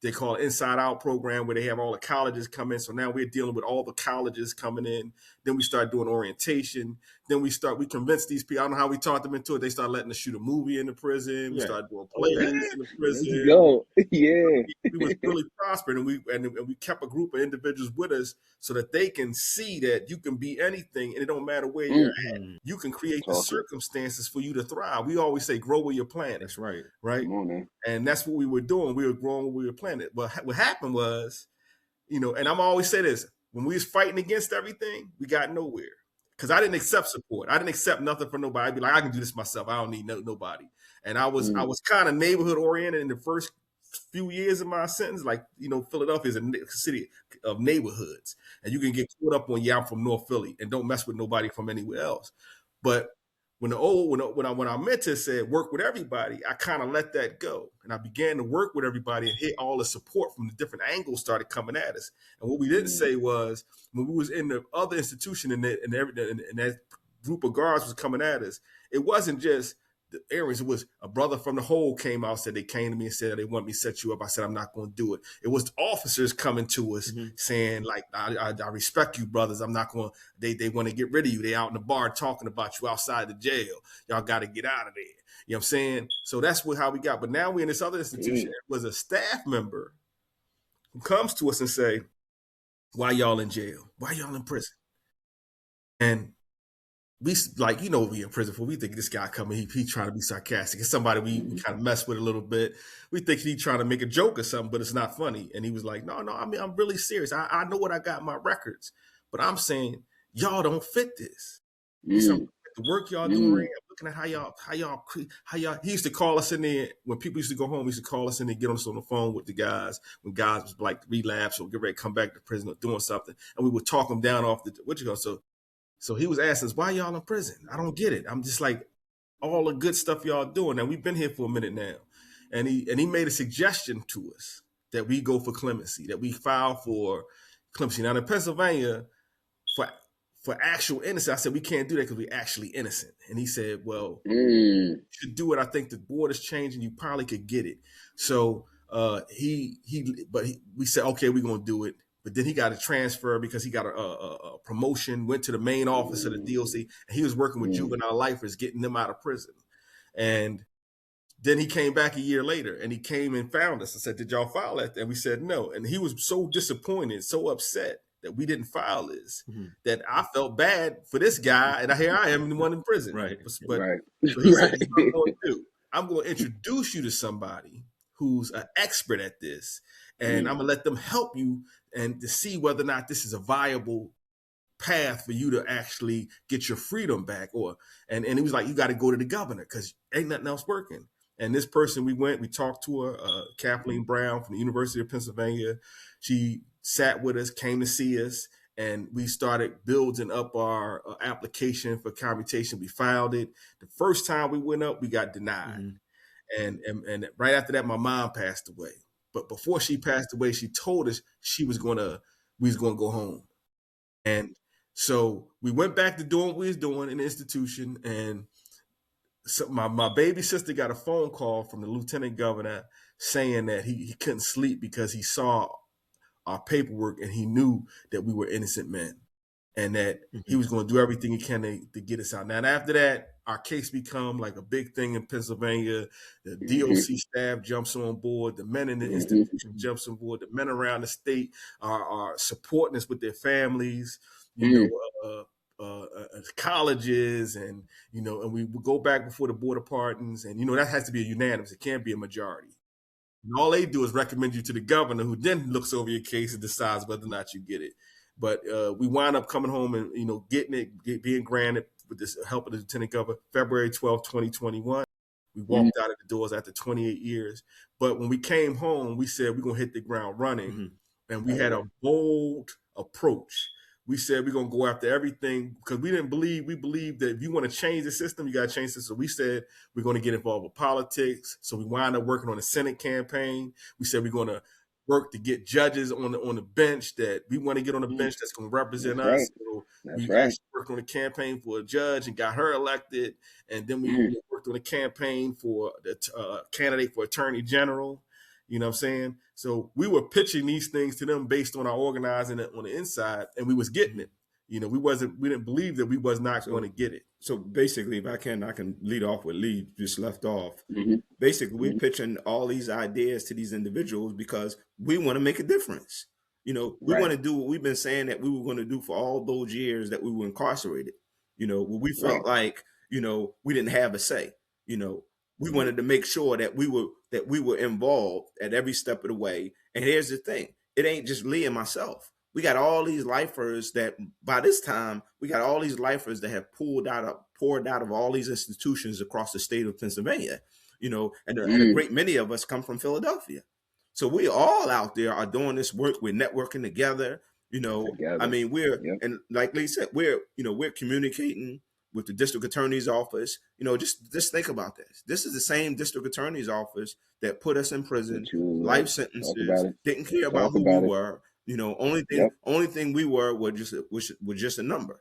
they call it Inside Out program, where they have all the colleges come in. So now we're dealing with all the colleges coming in. Then we start doing orientation. Then we convinced these people. I don't know how we talked them into it. They started letting us shoot a movie in the prison. We started doing plays in the prison.
Let's go. Yeah.
We was really prospering, and we kept a group of individuals with us so that they can see that you can be anything, and it don't matter where you're at. You can create the circumstances for you to thrive. We always say, grow where you're planted.
That's right.
Right.
Come on, man.
And that's what we were doing. We were growing where we were planted. But what happened was, and I'm always say this, when we was fighting against everything, we got nowhere. Because I didn't accept support. I didn't accept nothing from nobody. I'd be like, I can do this myself. I don't need nobody. And I was kind of neighborhood oriented in the first few years of my sentence. Like, Philadelphia is a city of neighborhoods. And you can get caught up on, I'm from North Philly, and don't mess with nobody from anywhere else. But when our mentor said work with everybody, I kind of let that go, and I began to work with everybody and hit all the support from the different angles started coming at us. And what we didn't say was when we was in the other institution and that group of guards was coming at us, it wasn't just the areas. It was a brother from the whole came out, said they came to me and said they want me to set you up. I said I'm not going to do it. It was the officers coming to us saying like I respect you brothers. I'm not going. They want to get rid of you. They out in the bar talking about you outside the jail. Y'all got to get out of there. You know what I'm saying? So that's how we got. But now we're in this other institution. It was a staff member who comes to us and say, "Why y'all in jail? Why y'all in prison?" And we we in prison for. We think this guy coming, he trying to be sarcastic. It's somebody we kind of mess with a little bit. We think he trying to make a joke or something, but it's not funny. And he was like, no, I mean, I'm really serious. I know what I got in my records, but I'm saying y'all don't fit this. So the work y'all doing right here, looking at how y'all, he used to call us in there when people used to go home, he used to call us in there, get us on the phone with the guys when guys was like relapse or get ready to come back to prison or doing something. And we would talk them down off So he was asking us, why y'all in prison? I don't get it. I'm just like, all the good stuff y'all doing. Now, we've been here for a minute now. And he made a suggestion to us that we go for clemency, that we file for clemency. Now, in Pennsylvania, for actual innocence, I said, we can't do that because we're actually innocent. And he said, well, you should do it. I think the board is changing. You probably could get it. So we said, okay, we're going to do it. But then he got a transfer because he got a promotion, went to the main office of the DOC, and he was working with juvenile lifers, getting them out of prison. And then he came back a year later, and he came and found us and said, did y'all file that? And we said no. And he was so disappointed, so upset that we didn't file this, that I felt bad for this guy, and here I am, the one in prison.
Right.
But
Right.
So he said, what I'm going to do? I'm going to introduce you to somebody who's an expert at this, and I'm going to let them help you and to see whether or not this is a viable path for you to actually get your freedom back. And he was like, you got to go to the governor because ain't nothing else working. And this person, we talked to her, Kathleen Brown from the University of Pennsylvania. She sat with us, came to see us, and we started building up our application for commutation. We filed it. The first time we went up, we got denied. And right after that, my mom passed away. But before she passed away, she told us we was gonna go home. And so we went back to doing what we was doing in the institution. And so my baby sister got a phone call from the lieutenant governor saying that he couldn't sleep because he saw our paperwork and he knew that we were innocent men and that he was going to do everything he can to get us out. Now, and after that, our case become like a big thing in Pennsylvania. The DOC staff jumps on board. The men in the institution jumps on board. The men around the state are supporting us with their families, colleges, and and we go back before the board of pardons, and that has to be a unanimous. It can't be a majority. And all they do is recommend you to the governor, who then looks over your case and decides whether or not you get it. But we wind up coming home and getting it, being granted with this help of the lieutenant governor, February 12th, 2021. We walked out of the doors after 28 years. But when we came home, we said we're gonna hit the ground running, and we had a bold approach. We said we're going to go after everything because we believed that if you want to change the system, you got to change the system. So we said we're going to get involved with politics. So we wound up working on a Senate campaign. We said we're going to work to get judges on the bench that we want to get on the bench that's going to represent us.
Right.
So
we
actually worked on a campaign for a judge and got her elected. And then we worked on a campaign for the candidate for attorney general. You know what I'm saying? So we were pitching these things to them based on our organizing on the inside, and we was getting it. We didn't believe that we was not going to get it.
So basically, if I can lead off what Lee just left off. Basically, we're pitching all these ideas to these individuals because we want to make a difference. We want to do what we've been saying that we were going to do for all those years that we were incarcerated. We felt like, we didn't have a say. We wanted to make sure that we were involved at every step of the way. And here's the thing. It ain't just Lee and myself. We got all these lifers that by this time, that have poured out of all these institutions across the state of Pennsylvania, and a great many of us come from Philadelphia. So we all out there are doing this work. We're networking together, I mean, and like Lee said, we're communicating with the district attorney's office. Just think about this. This is the same district attorney's office that put us in prison, life sentences, didn't care about who we were. Only thing we were was just a number.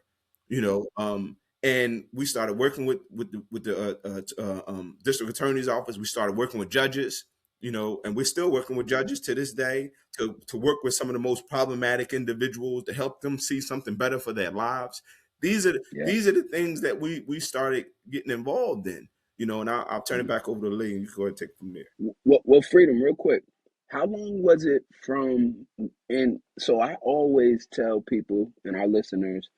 And we started working with the district attorney's office. We started working with judges. And we're still working with judges to this day to work with some of the most problematic individuals to help them see something better for their lives. These are the things that we started getting involved in, and I'll turn it back over to Lee, and you can go ahead and take it from there.
Well, Freedom, real quick. How long was it from, and so I always tell people and our listeners,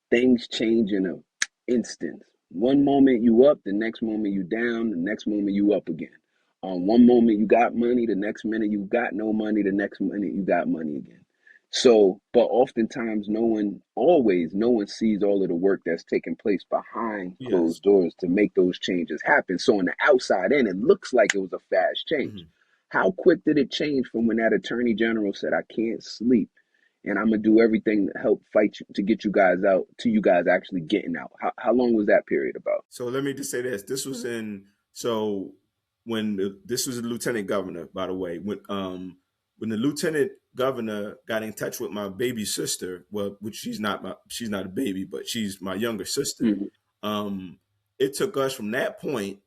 things change in an instant. One moment you up, the next moment you down, the next moment you up again. One moment you got money, the next minute you got no money, the next minute you got money again. So, but oftentimes no one sees all of the work that's taking place behind closed doors to make those changes happen. So on the outside in, it looks like it was a fast change. How quick did it change from when that attorney general said, I can't sleep and I'm going to do everything to help fight you, to get you guys out, to you guys actually getting out? How long was that period about?
So let me just say this. This was this was the lieutenant governor, by the way, when the lieutenant governor got in touch with my baby sister, which she's not a baby, but she's my younger sister. It took us from that point,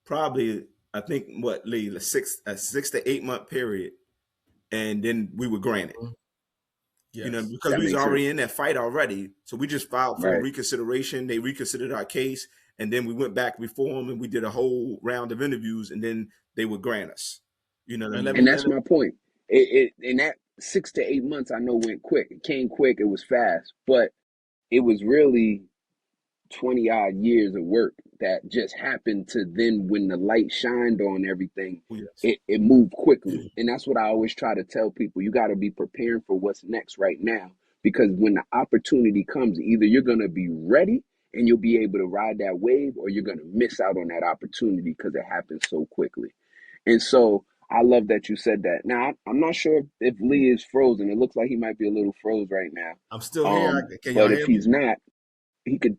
probably, I think Lee, a 6 to 8 month period. And then we were granted, because that we was already in that fight already. So we just filed for reconsideration. They reconsidered our case. And then we went back before them and we did a whole round of interviews, and then they would grant us.
And that's my point. In that 6 to 8 months, I know went quick. It came quick. It was fast, but it was really 20 odd years of work that just happened to then when the light shined on everything, it moved quickly. And that's what I always try to tell people. You got to be preparing for what's next right now, because when the opportunity comes, either you're going to be ready and you'll be able to ride that wave, or you're going to miss out on that opportunity because it happens so quickly. And so I love that you said that. Now, I'm not sure if Lee is frozen. It looks like he might be a little froze right now.
I'm still here. Can y'all
But if
hear me?
he's not, he could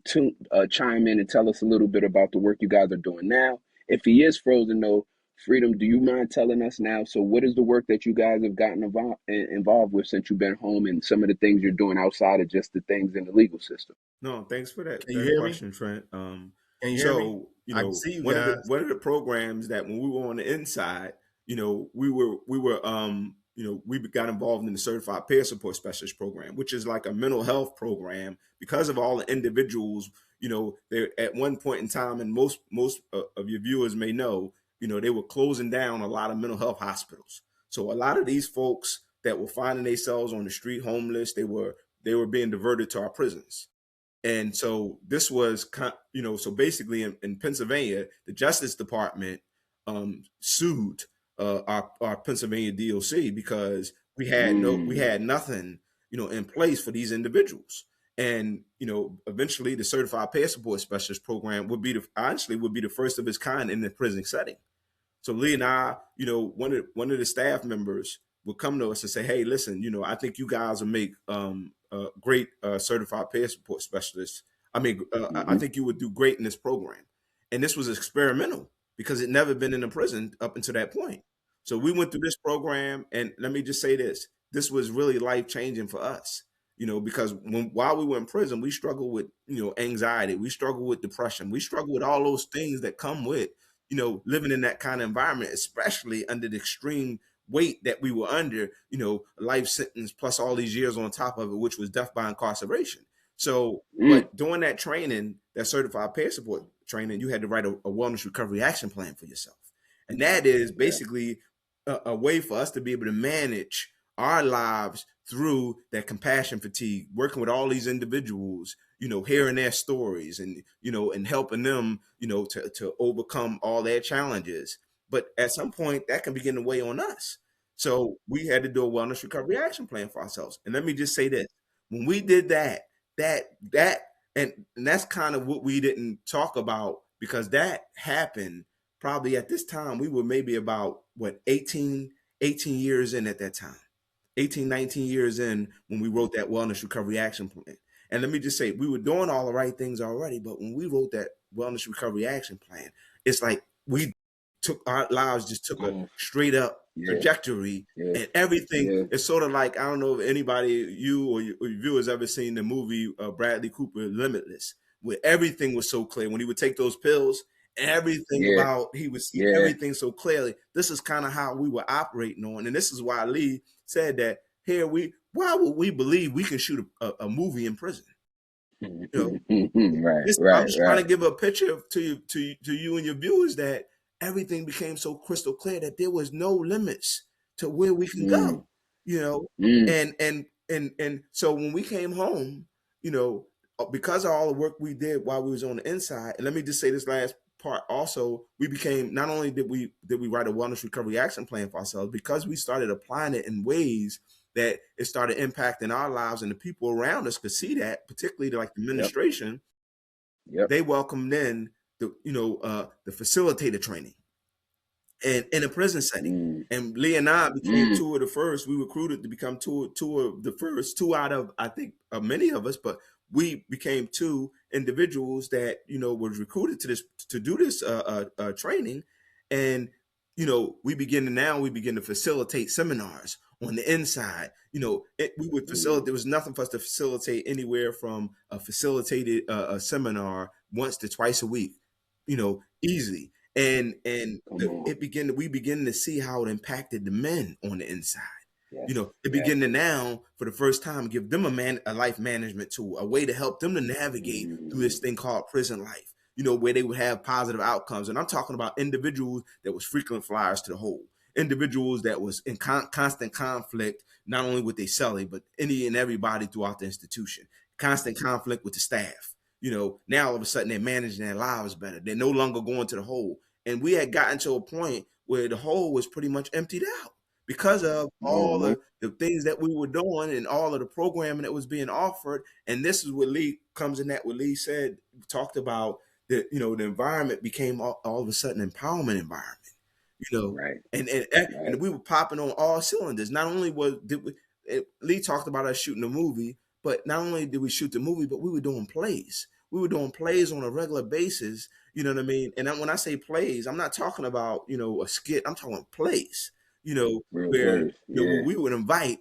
chime in and tell us a little bit about the work you guys are doing now. If he is frozen, though, Freedom, do you mind telling us now? So, what is the work that you guys have gotten involved with since you've been home, and some of the things you're doing outside of just the things in the legal system?
No, thanks for that,
Can you hear
question,
me?
Trent.
Can you hear me?
So
I can see you
one
guys.
of the programs that when we were on the inside, we got involved in the Certified Peer Support Specialist program, which is like a mental health program because of all the individuals. They at one point in time, and most of your viewers may know, they were closing down a lot of mental health hospitals. So a lot of these folks that were finding themselves on the street homeless, they were being diverted to our prisons. And so this was, so basically in Pennsylvania, the Justice Department sued our Pennsylvania DOC because we had nothing, in place for these individuals. And, eventually the Certified Peer Support Specialist program would be the first of its kind in the prison setting. So Lee and I, one of the staff members would come to us and say, "Hey, listen, I think you guys will make great certified peer support specialists. I think you would do great in this program." And this was experimental because it never been in a prison up until that point. So we went through this program, and let me just say this was really life changing for us. Because while we were in prison, we struggled with anxiety, we struggled with depression, we struggled with all those things that come with living in that kind of environment, especially under the extreme weight that we were under, a life sentence plus all these years on top of it, which was death by incarceration. So, but during that training, that certified peer support training, you had to write a wellness recovery action plan for yourself. And that is basically a way for us to be able to manage our lives through that compassion fatigue, working with all these individuals, hearing their stories and, and helping them, to overcome all their challenges. But at some point that can begin to weigh on us. So we had to do a wellness recovery action plan for ourselves. And let me just say this, when we did that, and that's kind of what we didn't talk about, because that happened probably at this time, we were maybe about 18 years in at that time. 18, 19 years in when we wrote that wellness recovery action plan. And let me just say, we were doing all the right things already, but when we wrote that wellness recovery action plan, it's like our lives just took a straight up trajectory, and everything is sort of like, I don't know if anybody, you or your viewers ever seen the movie Bradley Cooper, Limitless, where everything was so clear. When he would take those pills, he would see everything so clearly. This is kind of how we were operating on. And this is why Lee said that why would we believe we can shoot a movie in prison? I'm just trying to give a picture to you and your viewers that everything became so crystal clear that there was no limits to where we can go, and so when we came home, because of all the work we did while we was on the inside, and let me just say this last part also, we became, not only did we write a wellness recovery action plan for ourselves, because we started applying it in ways that it started impacting our lives, and the people around us could see that, particularly like the administration. They welcomed in the facilitator training and in a prison setting. And Lee and I became two of the first. We recruited to become two of the first, two out of, I think, many of us, but we became two individuals that was recruited to do this training. And we begin to facilitate seminars on the inside. We would facilitate. There was nothing for us to facilitate anywhere from a facilitated a seminar once to twice a week, easily. And we begin to see how it impacted the men on the inside. It began to now, for the first time, give them a life management tool, a way to help them to navigate through this thing called prison life, where they would have positive outcomes. And I'm talking about individuals that was frequent flyers to the hole, individuals that was in constant conflict, not only with their cellie, but any and everybody throughout the institution, constant conflict with the staff. Now all of a sudden they're managing their lives better. They're no longer going to the hole. And we had gotten to a point where the hole was pretty much emptied out, because of all
Mm-hmm.
the things that we were doing and all of the programming that was being offered. And this is what Lee comes in that what Lee said, talked about that, the environment became all of a sudden empowerment environment, you know,
Right.
and
Right.
we were popping on all cylinders. Not only Lee talked about us shooting a movie, but not only did we shoot the movie, but we were doing plays. We were doing plays on a regular basis. You know what I mean? And when I say plays, I'm not talking about a skit. I'm talking plays.
Real
Where
place. Yeah.
we would invite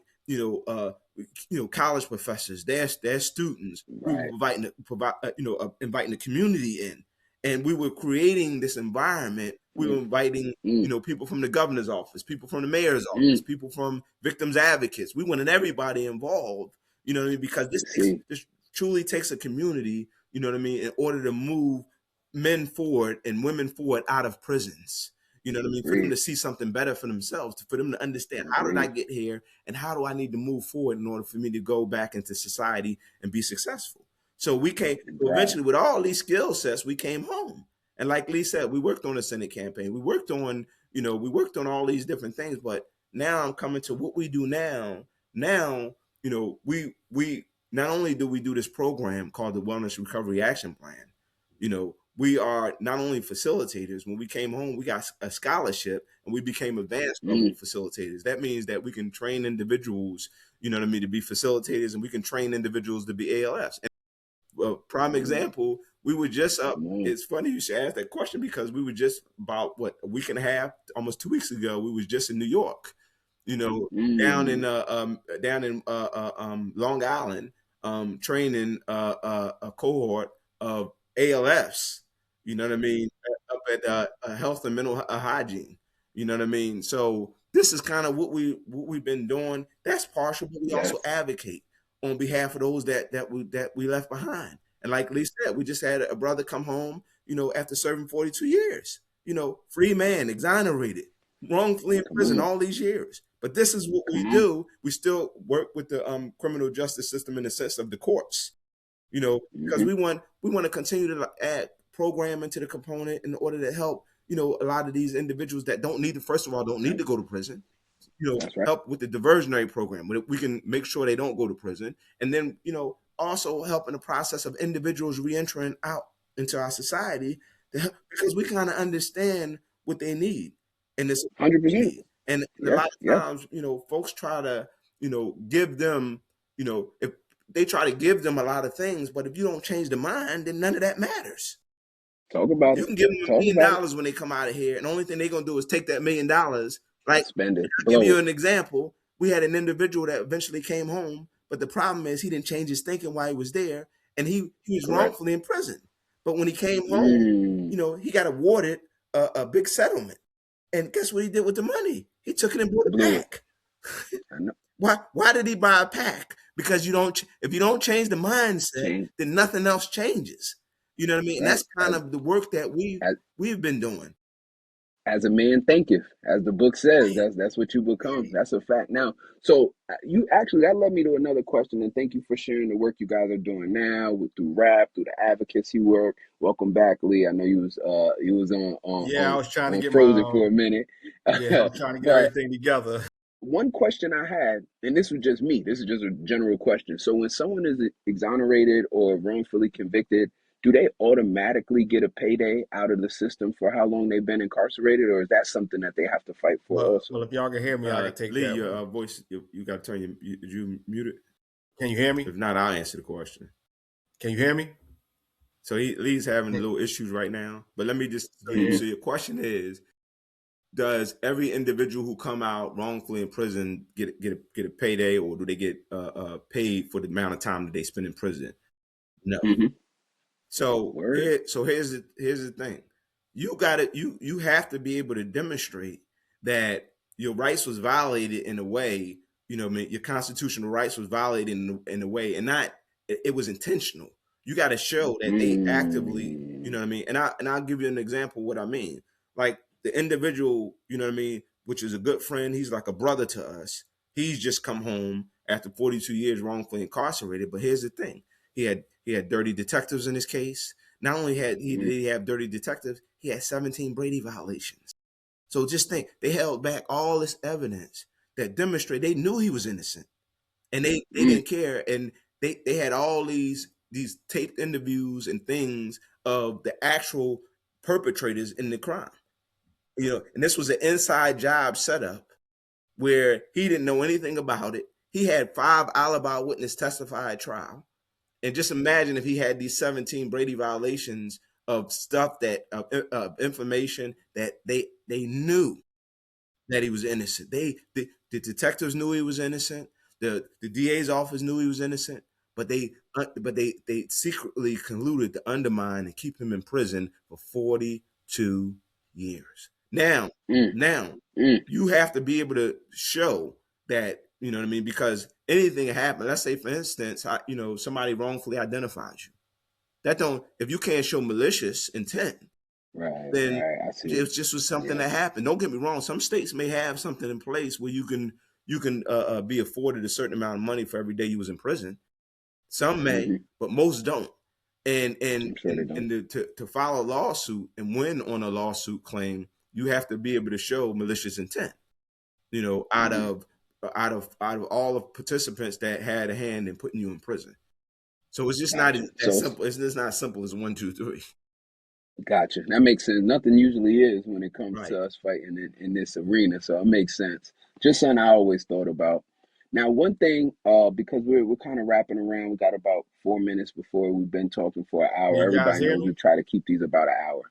college professors, their students. We were
Right.
inviting the community in, and we were creating this environment. We were
Mm.
inviting
Mm.
people from the governor's office, people from the mayor's office,
Mm.
people from victims advocates. We wanted everybody involved. You know what I mean? Because
You see.
this truly takes a community. You know what I mean? In order to move men forward and women forward out of prisons. You know what I mean? For them
Agreed.
to see something better for themselves, for them to understand, how did I
Agreed.
get here and how do I need to move forward in order for me to go back into society and be successful? So so
Right.
eventually with all these skill sets, we came home. And like Lee said, we worked on the Senate campaign. We worked on all these different things, but now I'm coming to what we do now. Now, we not only do we do this program called the Wellness Recovery Action Plan, we are not only facilitators. When we came home, we got a scholarship and we became advanced level
Mm.
facilitators. That means that we can train individuals, to be facilitators, and we can train individuals to be ALFs. And prime
Mm.
example, we were just up.
Come on.
It's funny you should ask that question because we were just about a week and a half, almost 2 weeks ago. We was just in New York, you know,
Mm.
down in Long Island, training a cohort of ALFs. You know what I mean? Up at health and mental hygiene. You know what I mean? So this is kind of what we've been doing. That's partial, but we also
Yes.
advocate on behalf of those that we left behind. And like Lee said, we just had a brother come home, after serving 42 years. Free man, exonerated, wrongfully in
Come
prison
on.
all these years. But this is what we
Come on.
do. We still work with the criminal justice system in the sense of the courts, because
Mm-hmm.
we want to continue to add programming to the component in order to help, a lot of these individuals that first of all, don't need
Right.
to go to prison,
That's right.
help with the diversionary program. We can make sure they don't go to prison. And then, also help in the process of individuals reentering out into our society because we kind of understand what they need and the support they
100%.
need. And a
Yes.
lot of
Yes.
times, folks try to, give them, if they try to give them a lot of things, but if you don't change the mind, then none of that matters.
Talk about
You
it.
can give them a
Talk
million
about it.
dollars when they come out of here, and the only thing they're gonna do is take that $1 million. Like,
Spend it.
I'll give
Blow
you
it.
an example. We had an individual that eventually came home, but the problem is he didn't change his thinking while he was there, and he was
Correct.
wrongfully in prison. But when he came home,
Mm.
he got awarded a big settlement. And guess what he did with the money? He took it and bought a
Blew it.
pack.
I know.
Why did he buy a pack? Because if you don't change the mindset,
Change.
then nothing else changes. You know what I mean? And
Right.
that's kind of the work that
As
we've been doing.
as a man thinketh, as the book says,
Right.
that's what you become.
Right.
That's a fact. Now, so you actually that led me to another question, and thank you for sharing the work you guys are doing now through rap, through the advocacy work. Welcome back, Lee. I know you was
Yeah, I was trying to
on
get my
Frozen for a minute,
yeah, I was trying to get
but
everything together.
one question I had, and this was just me, this is just a general question. So when someone is exonerated or wrongfully convicted, do they automatically get a payday out of the system for how long they've been incarcerated, or is that something that they have to fight for
Well,
also?
if y'all can hear me, I can take
Lee,
that
your
one.
voice, you got to turn you muted.
Can you hear me?
If not, I'll answer the question.
Can you hear me?
So Lee's having little issues right now, but let me just
Hmm.
so your question is, does every individual who come out wrongfully in prison get a payday, or do they get paid for the amount of time that they spend in prison? No.
Hmm.
So
Word.
here's the thing. You got it. You have to be able to demonstrate that your rights was violated in a way. I mean, your constitutional rights was violated in a way, and not it was intentional. You got to show that they actively,
Mm.
what I mean. And I'll give you an example of what I mean. Like the individual, what I mean, which is a good friend. He's like a brother to us. He's just come home after 42 years wrongfully incarcerated. But here's the thing: he had dirty detectives in his case. Not only did
Mm.
he have dirty detectives, he had 17 Brady violations. So just think, they held back all this evidence. that demonstrate they knew he was innocent, and they
Mm,
didn't care, and they had all these taped interviews and things of the actual perpetrators in the crime. And this was an inside job setup where he didn't know anything about it. He had 5 alibi witnesses testify at trial. And just imagine if he had these 17 Brady violations of stuff that information that they knew that he was innocent. The detectives knew he was innocent. The DA's office knew he was innocent, but they secretly colluded to undermine and keep him in prison for 42 years. Now,
mm,
now
mm.
you have to be able to show that, you know what I mean, because anything can happen. Let's say, for instance, somebody wrongfully identifies you. That don't If you can't show malicious intent,
Right,
then
right. I see.
it just was something
Yeah.
that happened. Don't get me wrong. Some states may have something in place where you can be afforded a certain amount of money for every day you was in prison. Some may,
Hmm.
but most don't. And and
I'm sure they
and,
don't.
and to file a lawsuit and win on a lawsuit claim, you have to be able to show malicious intent. Out
Hmm.
of all the participants that had a hand in putting you in prison. So it's just not
Gotcha.
as
So
simple. It's just not as simple as 1, 2, 3.
gotcha. That makes sense. Nothing usually is when it comes
Right.
to us fighting in this arena. So it makes sense. Just something I always thought about. Now, one thing, because we're kind of wrapping around, we got about 4 minutes before we've been talking for an
Can
hour.
you guys
Everybody
hear
knows
me?
we try to keep these about an hour.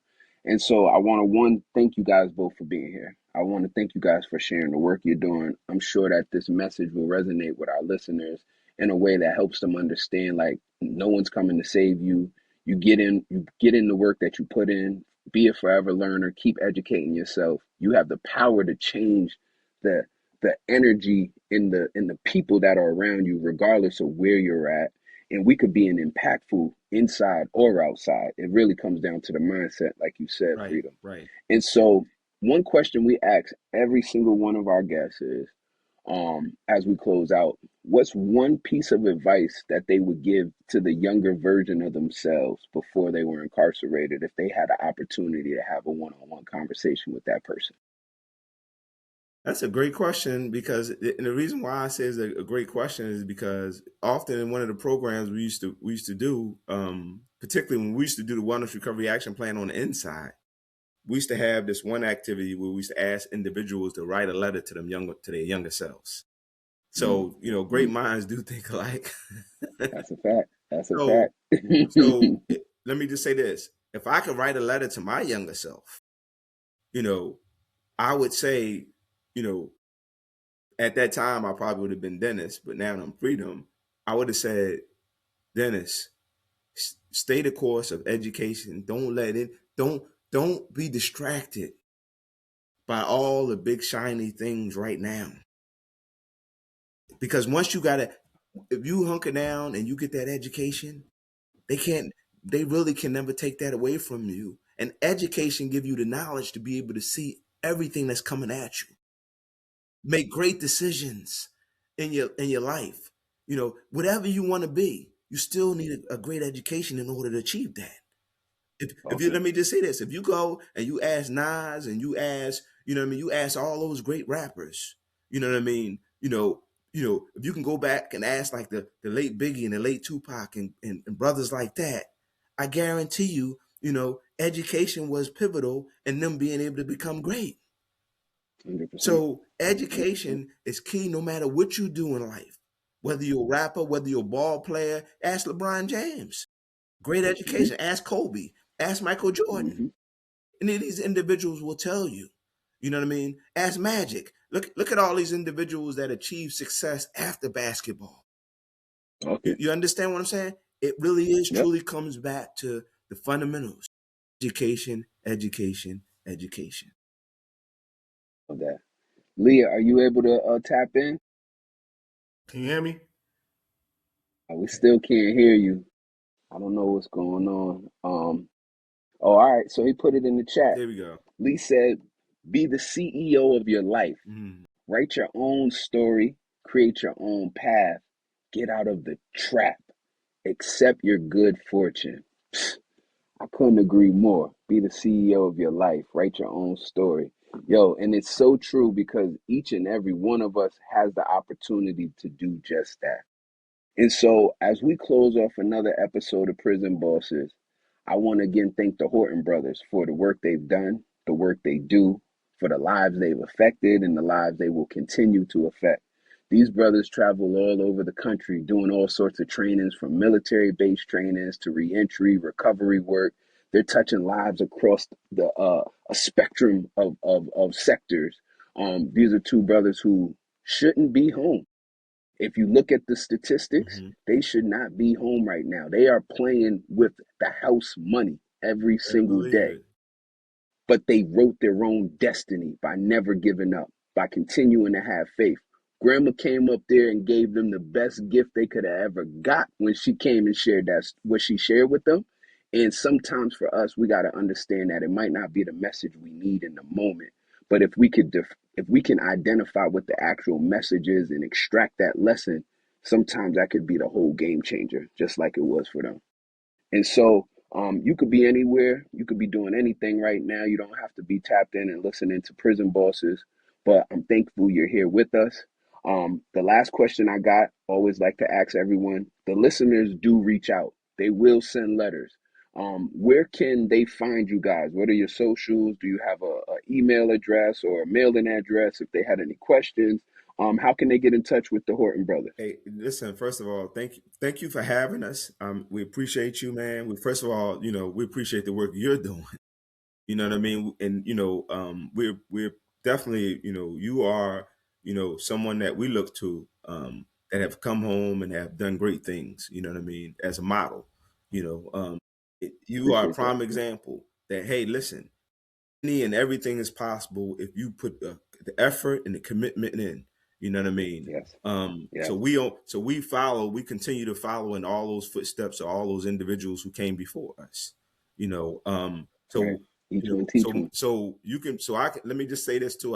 And so I want to thank you guys both for being here. I want to thank you guys for sharing the work you're doing. I'm sure that this message will resonate with our listeners in a way that helps them understand like no one's coming to save you. You get in the work that you put in, be a forever learner, keep educating yourself. You have the power to change the the energy in the people that are around you, regardless of where you're at. And we could be an impactful inside or outside. It really comes down to the mindset, like you said,
Right.
Freedom.
Right.
And so, one question we ask every single one of our guests is, as we close out, what's one piece of advice that they would give to the younger version of themselves before they were incarcerated if they had the opportunity to have a one-on-one conversation with that person?
That's a great question and the reason why I say it's a great question is because often in one of the programs we used to do, particularly when we used to do the Wellness Recovery Action Plan on the inside, we used to have this one activity where we used to ask individuals to write a letter to their younger selves.
Mm,
So great
mm,
minds do think alike.
that's a fact. That's a
so
fact.
let me just say this: if I could write a letter to my younger self, you know, I would say, you know, at that time, I probably would have been Dennis, but now I'm Freedom. I would have said, Dennis, stay the course of education. Don't let it. Don't be distracted by all the big shiny things right now. Because once you got it, if you hunker down and you get that education, they can't. They really can never take that away from you. And education give you the knowledge to be able to see everything that's coming at you. Make great decisions in your life. Whatever you want to be, you still need a great education in order to achieve that. If you
Okay.
Let me just say this: if you go and you ask Nas and you ask, what I mean, you ask all those great rappers, you know what I mean, if you can go back and ask like the late Biggie and the late Tupac and brothers like that, I guarantee you, education was pivotal in them being able to become great.
100%.
So
100%.
education is key no matter what you do in life. Whether you're a rapper, whether you're a ball player, ask LeBron James. Great
Hmm.
education. Ask Kobe. Ask Michael Jordan.
Hmm.
Any of these individuals will tell you. You know what I mean? Ask Magic. Look at all these individuals that achieve success after basketball. You,
Okay.
you understand what I'm saying? It really is
Yep.
truly comes back to the fundamentals. Education, education, education.
Of that. Leah, are you able to tap in?
Can you hear me?
We still can't hear you. I don't know what's going on. Oh, all right. So he put it in the chat.
There we go.
Lee said, be the CEO of your life.
Mhm.
Write your own story. Create your own path. Get out of the trap. Accept your good fortune. I couldn't agree more. Be the CEO of your life. Write your own story. Yo, and it's so true because each and every one of us has the opportunity to do just that. And so, as we close off another episode of Prison Bosses, I want to again thank the Horton brothers for the work they've done, the work they do, for the lives they've affected, and the lives they will continue to affect. These brothers travel all over the country doing all sorts of trainings, from military based trainings to reentry, recovery work. They're touching lives across a spectrum of sectors. These are two brothers who shouldn't be home. If you look at the statistics,
Mm-hmm.
they should not be home right now. They are playing with the house money every
Better
single
believe
day.
it.
But they wrote their own destiny by never giving up, by continuing to have faith. Grandma came up there and gave them the best gift they could have ever got when she came and shared that what she shared with them. And sometimes for us, we got to understand that it might not be the message we need in the moment, but if we can identify what the actual message is and extract that lesson, sometimes that could be the whole game changer, just like it was for them. And so you could be anywhere, you could be doing anything right now. You don't have to be tapped in and listening to Prison Bosses, but I'm thankful you're here with us. The last question I got, always like to ask everyone, the listeners do reach out. They will send letters. Where can they find you guys? What are your socials? Do you have a email address or a mailing address if they had any questions? How can they get in touch with the Horton brothers?
Hey, listen. First of all, thank you for having us. We appreciate you, man. First of all, we appreciate the work you're doing. You know what I mean? And we're definitely, you are, someone that we look to, that have come home and have done great things. You know what I mean? As a model, you know, you are a
Appreciate that.
prime example that, hey, listen, any and everything is possible if you put the effort and the commitment in. You know what I mean?
Yes.
So
Yes.
we continue to follow in all those footsteps of all those individuals who came before us. You know,
Right.
so
Each one teach one.
let me just say this too,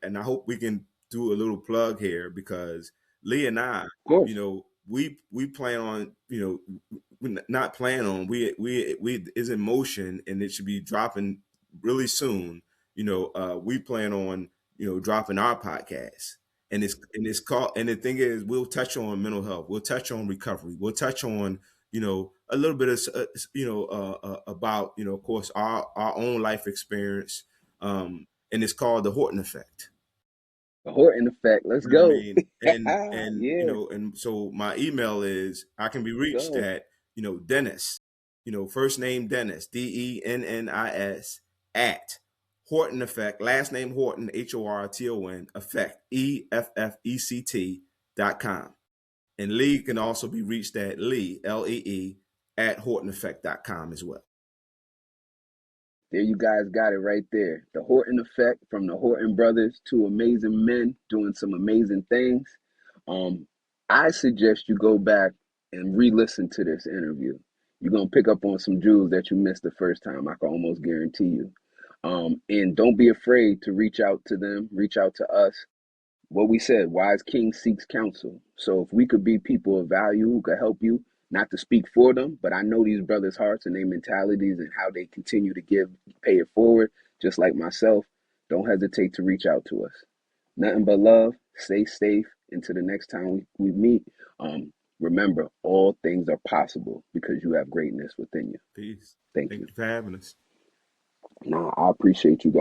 and I hope we can do a little plug here because Lee and I,
Of course.
we plan on, we not plan on, we is in motion and it should be dropping really soon. We plan on, dropping our podcast. And it's called, and the thing is, we'll touch on mental health, we'll touch on recovery, we'll touch on, a little bit of, about, of course, our own life experience. And it's called the Horton Effect.
The Horton effect. Let's
You know what I
go.
mean? And
Yeah.
and so my email is, I can be reached
Go.
at, Dennis, first name Dennis, Dennis at Horton Effect, last name Horton, Horton effect, EFFECT.com. And Lee can also be reached at Lee, Lee, at HortonEffect.com as well.
There you guys got it right there. The Horton effect from the Horton brothers, two amazing men doing some amazing things. Um, I suggest you go back and re-listen to this interview. You're gonna pick up on some jewels that you missed the first time. I can almost guarantee you. And don't be afraid to reach out to them, reach out to us. What we said, wise king seeks counsel. So if we could be people of value who could help you, not to speak for them, but I know these brothers' hearts and their mentalities and how they continue to give, pay it forward, just like myself. Don't hesitate to reach out to us. Nothing but love. Stay safe. Until the next time we meet, remember, all things are possible because you have greatness within you.
Peace.
Thank
Thank
you.
you for having us.
Nah, I appreciate you guys.